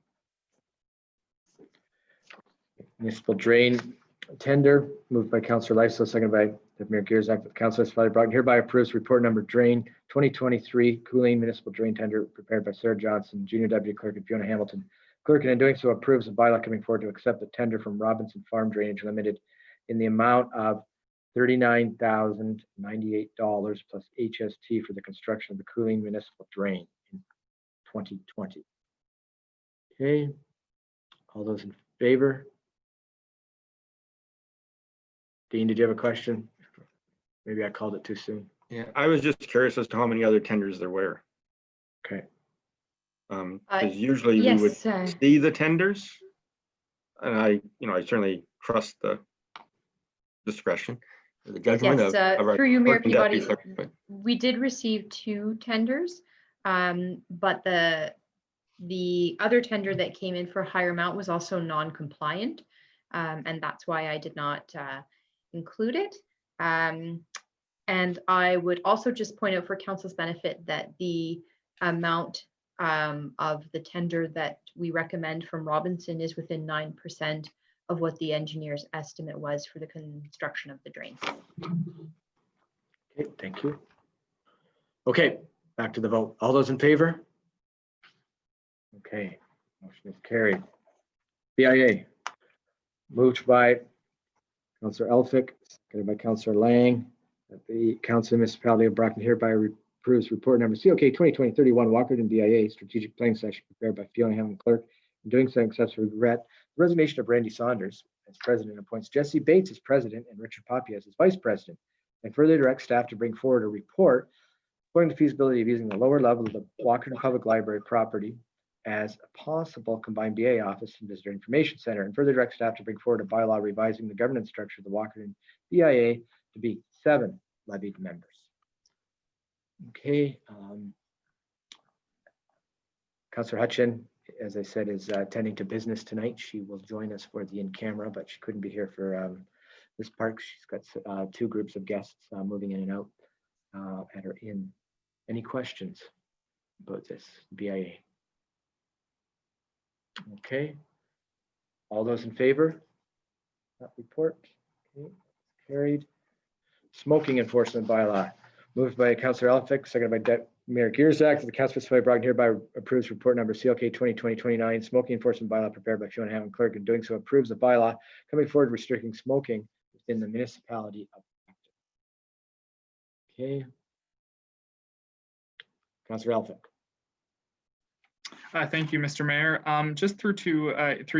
Municipal drain tender, moved by Councillor Lifeso, seconded by Deputy Mayor Gierzak. Councillor Svalli Brockton hereby approves report number drain 2023 Cooling municipal drain tender prepared by Sarah Johnson, Junior Deputy Clerk, and Fiona Hamilton. Clerk, and in doing so approves a bylaw coming forward to accept the tender from Robinson Farm Drainage Limited in the amount of $39,098 plus HST for the construction of the Cooling municipal drain in 2020. Okay, all those in favor? Dean, did you have a question? Maybe I called it too soon. Yeah, I was just curious as to how many other tenders there were. Okay. Because usually we would see the tenders, and I certainly trust the discretion, the judgment of our through you, Mayor clerk and deputy Peabody, clerk. we did receive 2 tenders, but the other tender that came in for higher amount was also non-compliant, and that's why I did not include it. And I would also just point out for council's benefit that the amount of the tender that we recommend from Robinson is within 9% of what the engineer's estimate was for the construction of the drain. Okay, thank you. Okay, back to the vote. All those in favor? Okay, motion is carried. BIA, moved by Councillor Elphick, seconded by Councillor Lang, that the Council of Municipality of Brockton hereby approves report number COK 2020-31 Walkerton BIA strategic planning session prepared by Fiona Hamilton Clerk. In doing so, accepts with regret the resignation of Randy Saunders as president and appoints Jesse Bates as president and Richard Poppy as his vice president, and further directs staff to bring forward a report showing the feasibility of using the lower level of the Walkerton Public Library property as a possible combined BA office and visitor information center, and further direct staff to bring forward a bylaw revising the governance structure of the Walkerton BIA to be 7 levied members. Okay, Councillor Hutchin, as I said, is attending to business tonight. She will join us for the in-camera, but she couldn't be here for this part. She's got 2 groups of guests moving in and out at her inn. Any questions about this BIA? Okay, all those in favor? That report, okay, carried. Smoking enforcement bylaw, moved by Councillor Elphick, seconded by Mayor Gierzak, that the Council of Municipality of Brockton hereby approves report number CLK 2020-29 smoking enforcement bylaw prepared by Fiona Hamilton Clerk, and doing so approves the bylaw coming forward restricting smoking within the municipality of Brockton. Okay, Councillor Elphick. Thank you, Mr. Mayor. Just through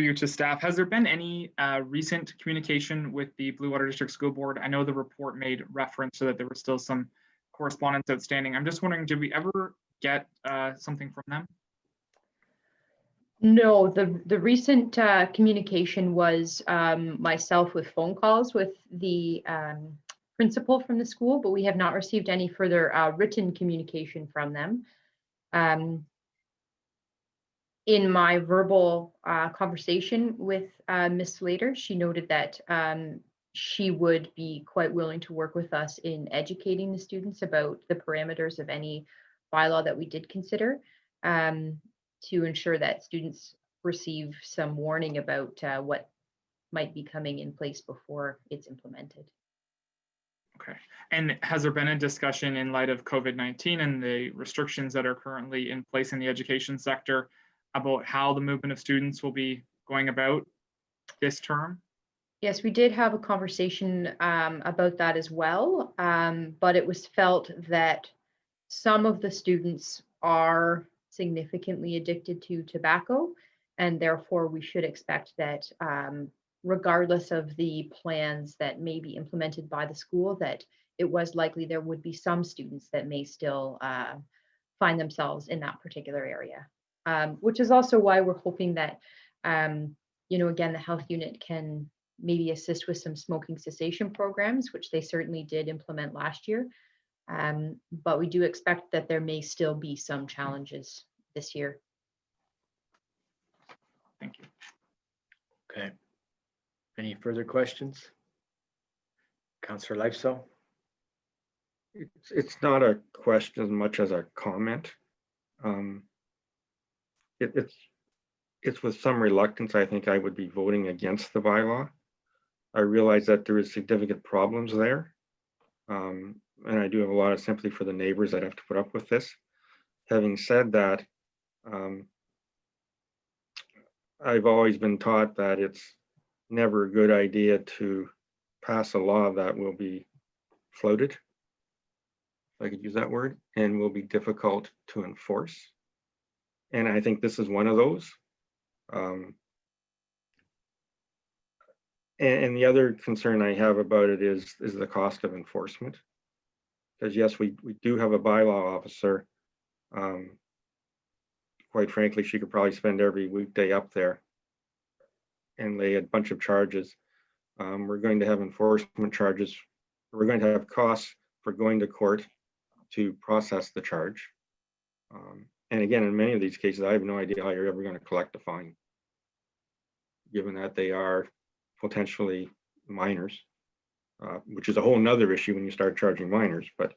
you to staff, has there been any recent communication with the Blue Water District School Board? I know the report made reference so that there were still some correspondence outstanding. I'm just wondering, did we ever get something from them? No, the recent communication was myself with phone calls with the principal from the school, but we have not received any further written communication from them. In my verbal conversation with Ms. Slater, she noted that she would be quite willing to work with us in educating the students about the parameters of any bylaw that we did consider, to ensure that students receive some warning about what might be coming in place before it's implemented. Okay. And has there been a discussion in light of COVID-19 and the restrictions that are currently in place in the education sector about how the movement of students will be going about this term? Yes, we did have a conversation about that as well, but it was felt that some of the students are significantly addicted to tobacco, and therefore we should expect that regardless of the plans that may be implemented by the school, that it was likely there would be some students that may still find themselves in that particular area, which is also why we're hoping that, again, the health unit can maybe assist with some smoking cessation programs, which they certainly did implement last year. But we do expect that there may still be some challenges this year. Thank you. Okay. Any further questions? Councillor Lifeso? It's not a question as much as a comment. It's with some reluctance, I think I would be voting against the bylaw. I realize that there is significant problems there. And I do have a lot of sympathy for the neighbors that have to put up with this. Having said that, I've always been taught that it's never a good idea to pass a law that will be floated, if I could use that word, and will be difficult to enforce. And I think this is one of those. And the other concern I have about it is the cost of enforcement. Because yes, we do have a bylaw officer. Quite frankly, she could probably spend every weekday up there and lay a bunch of charges. We're going to have enforcement charges. We're going to have costs for going to court to process the charge. And again, in many of these cases, I have no idea how you're ever going to collect a fine, given that they are potentially minors, which is a whole nother issue when you start charging minors. But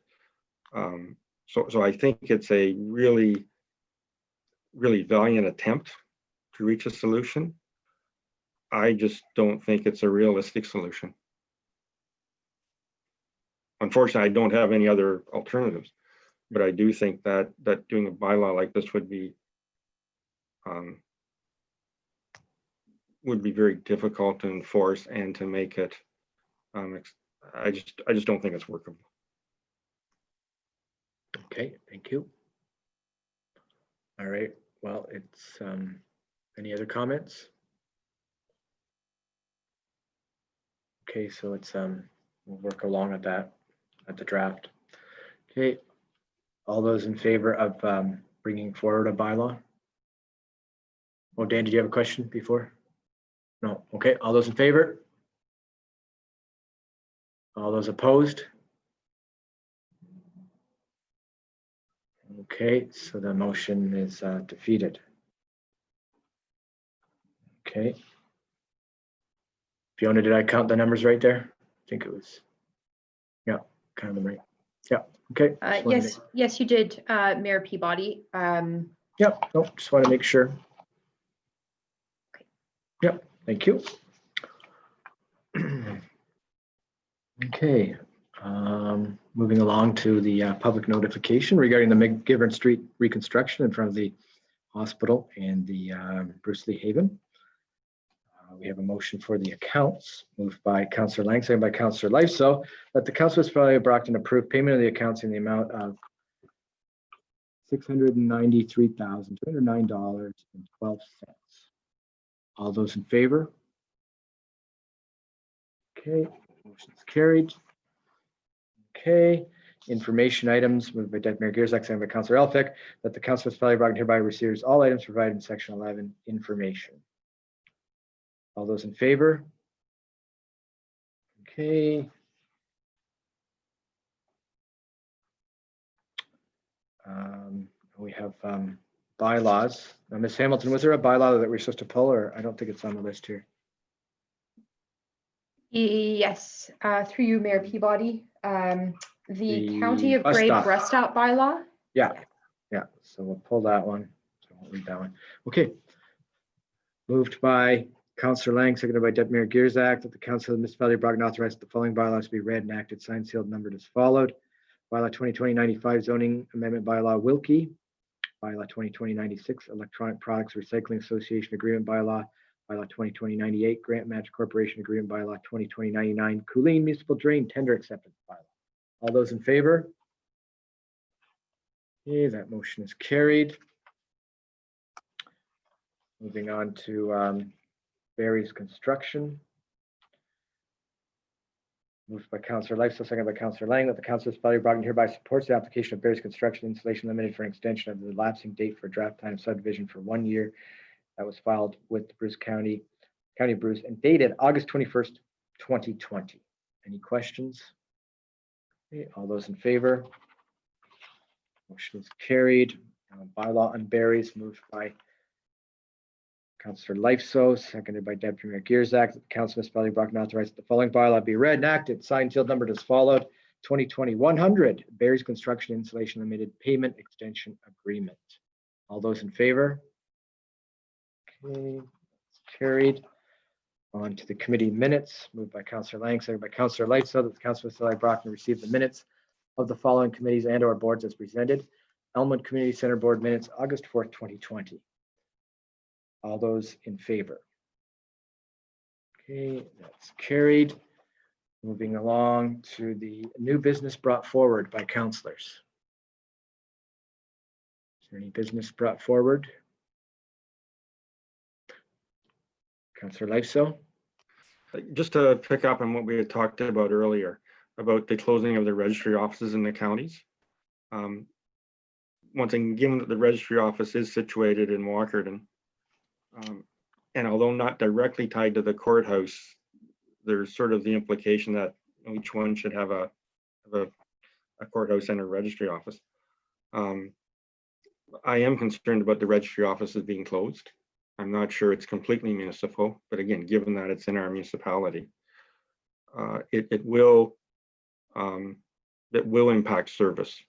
so I think it's a really, really valiant attempt to reach a solution. I just don't think it's a realistic solution. Unfortunately, I don't have any other alternatives, but I do think that doing a bylaw like this would be very difficult to enforce and to make it. I just don't think it's workable. Okay, thank you. All right, well, it's any other comments? Okay, so it's we'll work along at that at the draft. Okay, all those in favor of bringing forward a bylaw? Oh, Dan, did you have a question before? No, okay, all those in favor? All those opposed? Okay, so the motion is defeated. Okay. Fiona, did I count the numbers right there? I think it was, yeah, count them right. Yeah, okay. Yes, you did, Mayor Peabody. Yep, no, just want to make sure. Yep, thank you. Okay, moving along to the public notification regarding the McGivern Street reconstruction in front of the hospital and the Bruce Lee Haven. We have a motion for the accounts moved by Councillor Lang, seconded by Councillor Lifeso, that the Council Municipality of Brockton approve payment of the accounts in the amount of $693,209.12. All those in favor? Okay, motion is carried. Okay, information items, moved by Deputy Mayor Gierzak, seconded by Councillor Elphick, that the Council of Municipality of Brockton hereby receives all items provided in section 11 information. All those in favor? Okay. We have bylaws. Now, Ms. Hamilton, was there a bylaw that we're supposed to pull, or I don't think it's on the list here? Yes, through you, Mayor Peabody. The The County of bus Bray stop. bus stop bylaw. Yeah, yeah, so we'll pull that one. So we'll read that one. Okay. Moved by Councillor Lang, seconded by Deputy Mayor Gierzak, that the Council of the Municipality of Brockton authorize the following bylaws to be read and acted, signed, sealed, numbered as followed. Bylaw 2020-95 zoning amendment bylaw Wilkie. Bylaw 2020-96 electronic products recycling association agreement bylaw. Bylaw 2020-98 grant match corporation agreement bylaw. 2020-99 Coolene municipal drain tender acceptance bylaw. All those in favor? Okay, that motion is carried. Moving on to Barry's construction. Moved by Councillor Lifestyle, seconded by Councillor Lang, that the Council of Municipality of Brockton hereby supports the application of Barry's Construction Installation Limited for an extension of the lapsing date for draft plan of subdivision for 1 year. That was filed with the Bruce County of Bruce and dated August 21st, 2020. Any questions? Okay, all those in favor? Motion is carried. Bylaw on Barry's, moved by Councillor Lifeso, seconded by Deputy Mayor Gierzak, that the Council of Municipality of Brockton authorized the following bylaw be read and acted, signed, sealed, numbered as followed. 2020-100 Barry's Construction Installation Limited Payment Extension Agreement. All those in favor? Okay, it's carried. On to the committee minutes, moved by Councillor Lang, seconded by Councillor Lifeso, that the Council of Municipality of Brockton receive the minutes of the following committees and or boards as presented. Elmwood Community Center Board minutes, August 4th, 2020. All those in favor? Okay, that's carried. Moving along to the new business brought forward by councillors. Is there any business brought forward? Councillor Lifeso? Just to pick up on what we had talked about earlier, about the closing of the registry offices in the counties. Once again, given that the registry office is situated in Walkerton, and although not directly tied to the courthouse, there's sort of the implication that each one should have a courthouse and a registry office. I am concerned about the registry offices being closed. I'm not sure it's completely municipal, but again, given that it's in our municipality, it will impact service.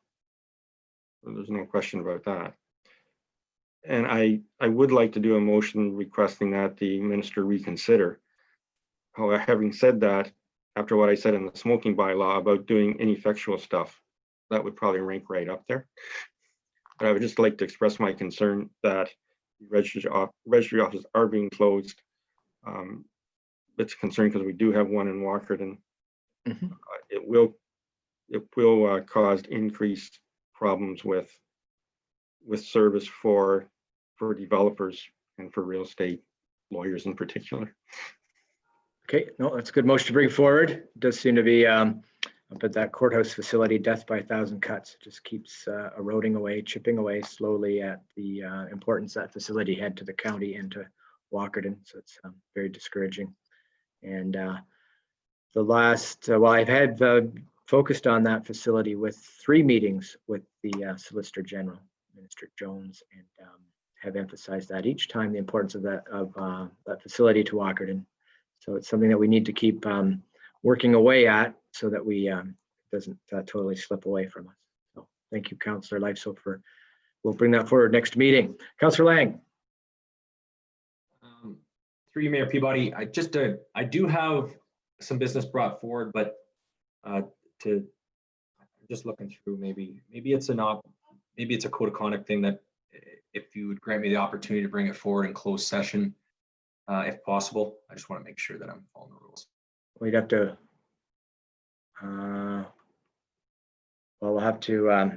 There's no question about that. And I would like to do a motion requesting that the minister reconsider. However, having said that, after what I said in the smoking bylaw about doing ineffectual stuff, that would probably rank right up there. But I would just like to express my concern that registry offices are being closed. It's a concern because we do have one in Walkerton. It will cause increased problems with service for developers and for real estate lawyers in particular. Okay, no, that's a good motion to bring forward. It does seem to be but that courthouse facility, death by 1,000 cuts, just keeps eroding away, chipping away slowly at the importance that facility had to the county and to Walkerton. So it's very discouraging. And the last, well, I've had focused on that facility with 3 meetings with the Solicitor General, Minister Jones, and have emphasized that each time the importance of that facility to Walkerton. So it's something that we need to keep working away at so that we doesn't totally slip away from us. So thank you, Councillor Lifeso, we'll bring that forward next meeting. Councillor Lang. Through you, Mayor Peabody, I do have some business brought forward, but I'm just looking through, maybe it's a code of conduct thing that if you would grant me the opportunity to bring it forward in closed session, if possible. I just want to make sure that I'm following the rules. We'd have to, well, we'll have to, I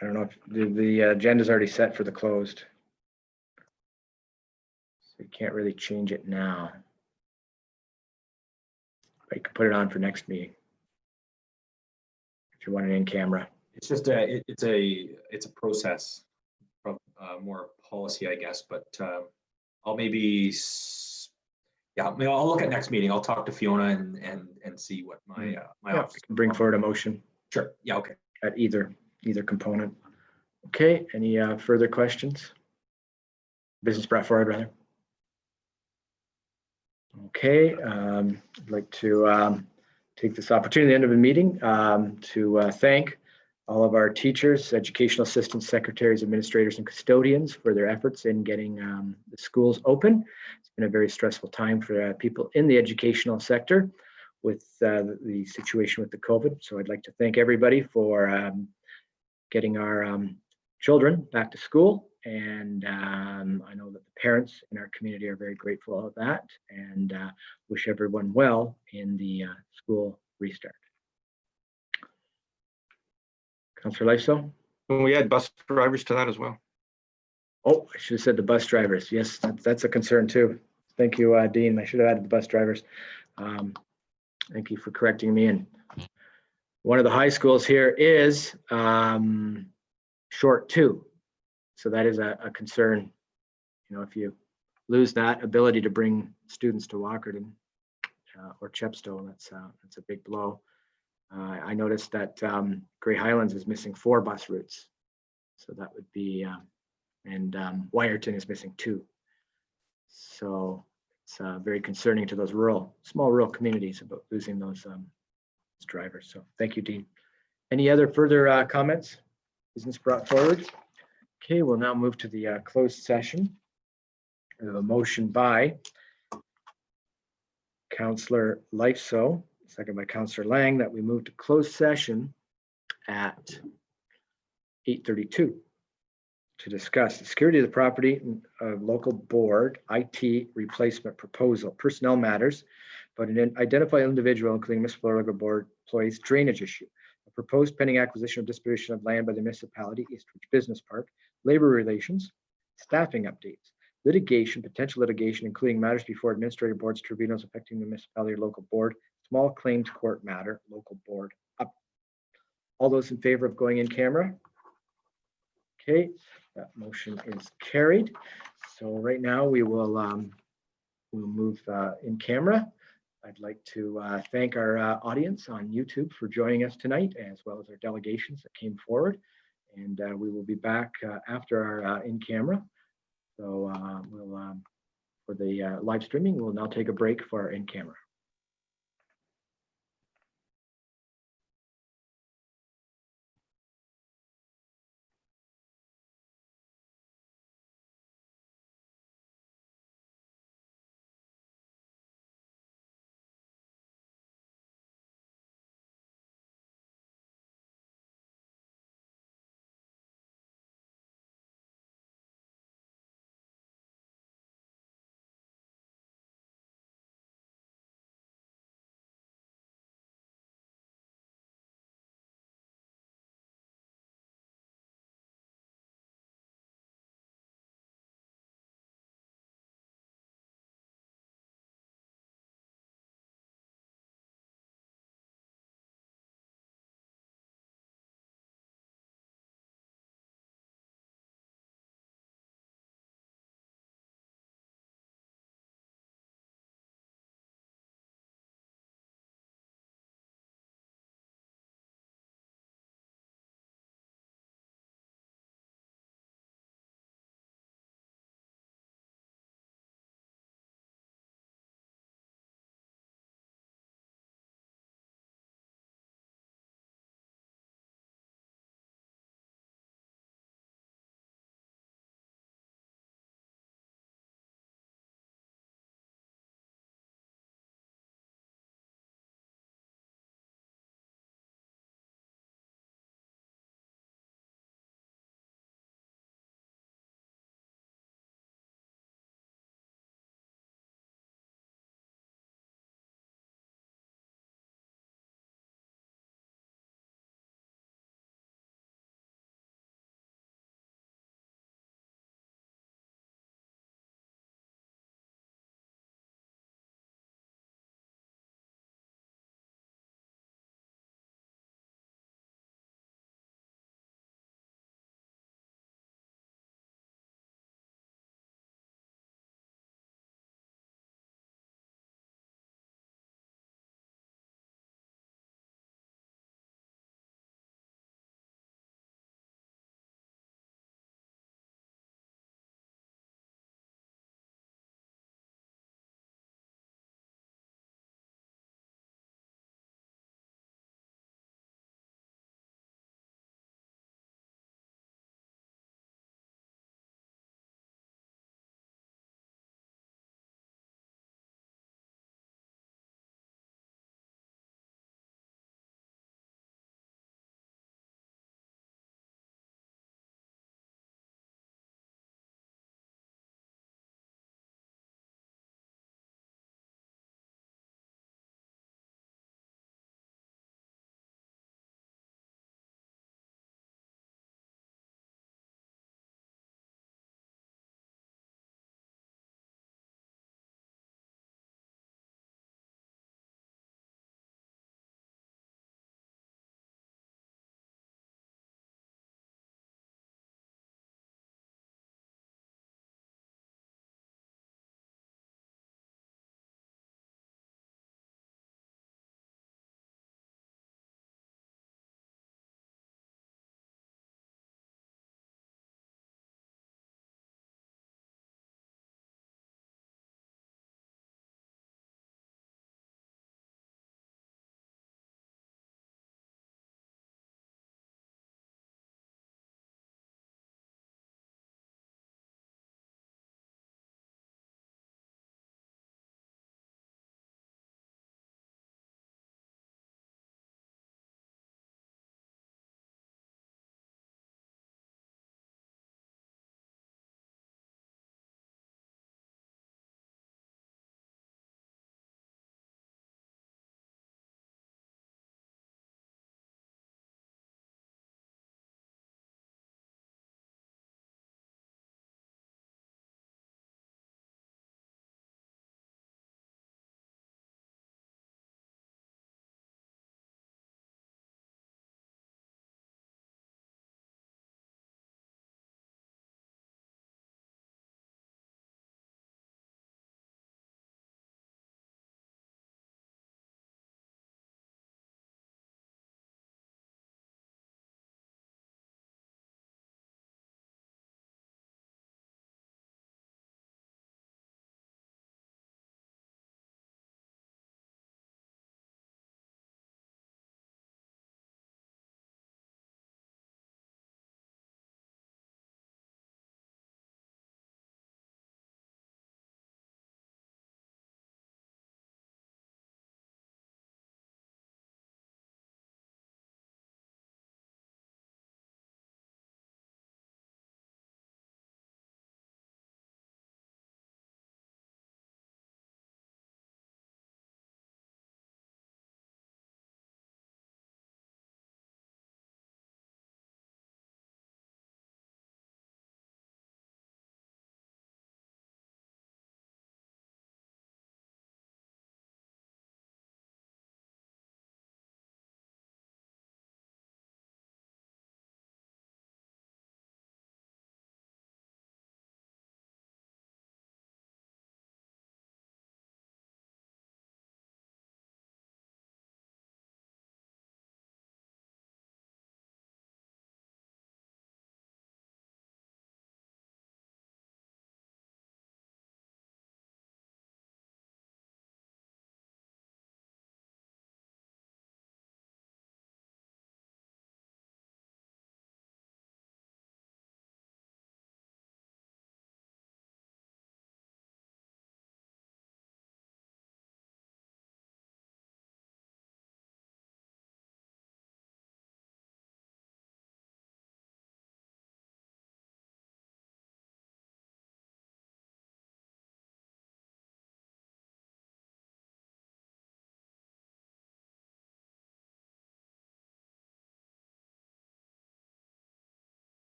don't know if the agenda's already set for the closed. So you can't really change it now. But you can put it on for next meeting. if you want it in camera. It's just it's a process, more policy, I guess, but I'll maybe, yeah, maybe I'll look at next meeting. I'll talk to Fiona and see what my office can bring forward a motion. Sure. Yeah. Okay. At either component. Okay. Any further questions? Business brought forward, rather. Okay. I'd like to take this opportunity at the end of the meeting to thank all of our teachers, educational assistants, secretaries, administrators, and custodians for their efforts in getting the schools open. It's been a very stressful time for people in the educational sector with the situation with the COVID. So I'd like to thank everybody for getting our children back to school. And I know that the parents in our community are very grateful of that, and wish everyone well in the school restart. Councillor Lifeso? And we add bus drivers to that as well. Oh, I should have said the bus drivers. Yes, that's a concern too. Thank you, Dean. I should have added the bus drivers. Thank you for correcting me. And one of the high schools here is short two. So that is a concern. You know, if you lose that ability to bring students to Walkerton or Chepstow, that's a big blow. I noticed that Grey Highlands is missing 4 bus routes. So that would be, and Wyerton is missing 2. So it's very concerning to those small rural communities about losing those drivers. So thank you, Dean. Any other further comments? Business brought forward? Okay, we'll now move to the closed session. We have a motion by Councillor Lifeso, second by Councillor Lang, that we move to closed session at 8:32 to discuss the security of the property of local board IT replacement proposal, personnel matters, but an identified individual, including municipal or local board employees, drainage issue, a proposed pending acquisition of disposition of land by the municipality, Eastridge Business Park, labor relations, staffing updates, litigation, potential litigation, including matters before administrative boards, tribunals affecting the municipality or local board, small claims court matter, local board up. All those in favor of going in camera? Okay, that motion is carried. So right now we will we'll move in camera. I'd like to thank our audience on YouTube for joining us tonight, as well as our delegations that came forward. And we will be back after our in camera. So we'll for the live streaming, we'll now take a break for our in camera.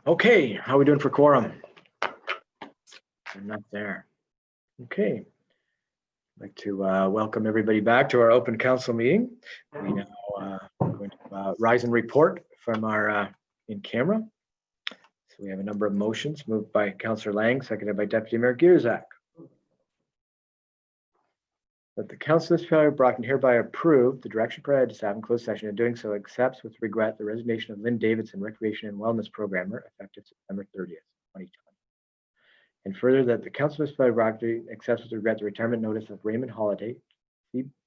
Okay, how are we doing for quorum? We're not there. Okay. I'd like to welcome everybody back to our open council meeting. We now going to rise and report from our in camera. So we have a number of motions moved by Councillor Lang, seconded by Deputy Mayor Gierzak. That the Council of the Municipality of Brockton hereby approve the direction provided to staff in closed session, and doing so accepts with regret the resignation of Lynn Davidson, Recreation and Wellness Programmer, effective September 30th, 2020. And further, that the Council of the Municipality of Brockton accepts with regret the retirement notice of Raymond Holiday,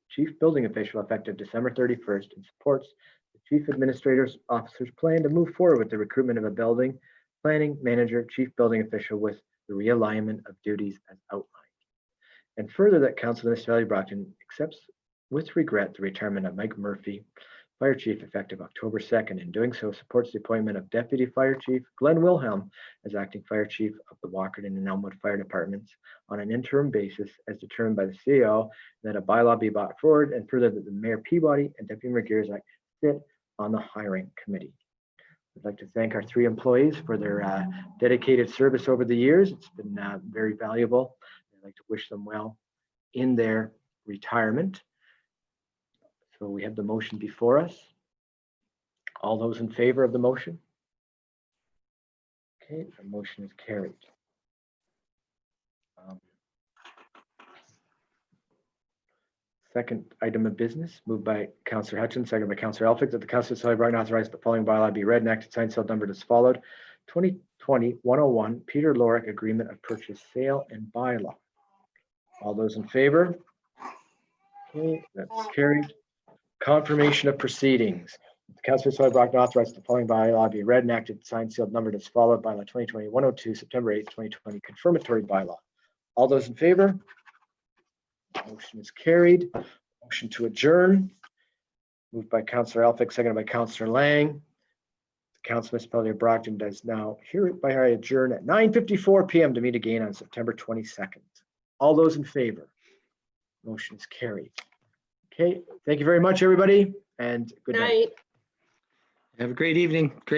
Chief Building Official, effective December 31st, and supports the Chief Administrator's Officer's plan to move forward with the recruitment of a building planning manager, Chief Building Official, with the realignment of duties as outlined. And further, that Council of the Municipality of Brockton accepts with regret the retirement of Mike Murphy, Fire Chief, effective October 2nd. In doing so, supports the appointment of Deputy Fire Chief Glenn Wilhelm as acting Fire Chief of the Walkerton and Elmwood Fire Departments on an interim basis as determined by the CEO, that a bylaw be brought forward, and further that the Mayor Peabody and Deputy Mayor Gierzak sit on the hiring committee. I'd like to thank our 3 employees for their dedicated service over the years. It's been very valuable. I'd like to wish them well in their retirement. So we have the motion before us. All those in favor of the motion? Okay, the motion is carried. Second item of business, moved by Councillor Hutchins, seconded by Councillor Elphick, that the Council of the Municipality of Brockton authorize the following bylaw be read and acted, signed, sealed, numbered as followed. 2020-101 Peter Lorick Agreement of Purchase, Sale, and Bylaw. All those in favor? Okay, that's carried. Confirmation of proceedings. The Council of the Municipality of Brockton authorized the following bylaw be read and acted, signed, sealed, numbered as followed. Bylaw 2020-102, September 8th, 2020, confirmatory bylaw. All those in favor? Motion is carried. Motion to adjourn. Moved by Councillor Elphick, seconded by Councillor Lang. The Council of the Municipality of Brockton does now hereby adjourn at 9:54 p.m. to meet again on September 22nd. All those in favor? Motion is carried. Okay, thank you very much, everybody, and good night. Have a great evening. Great.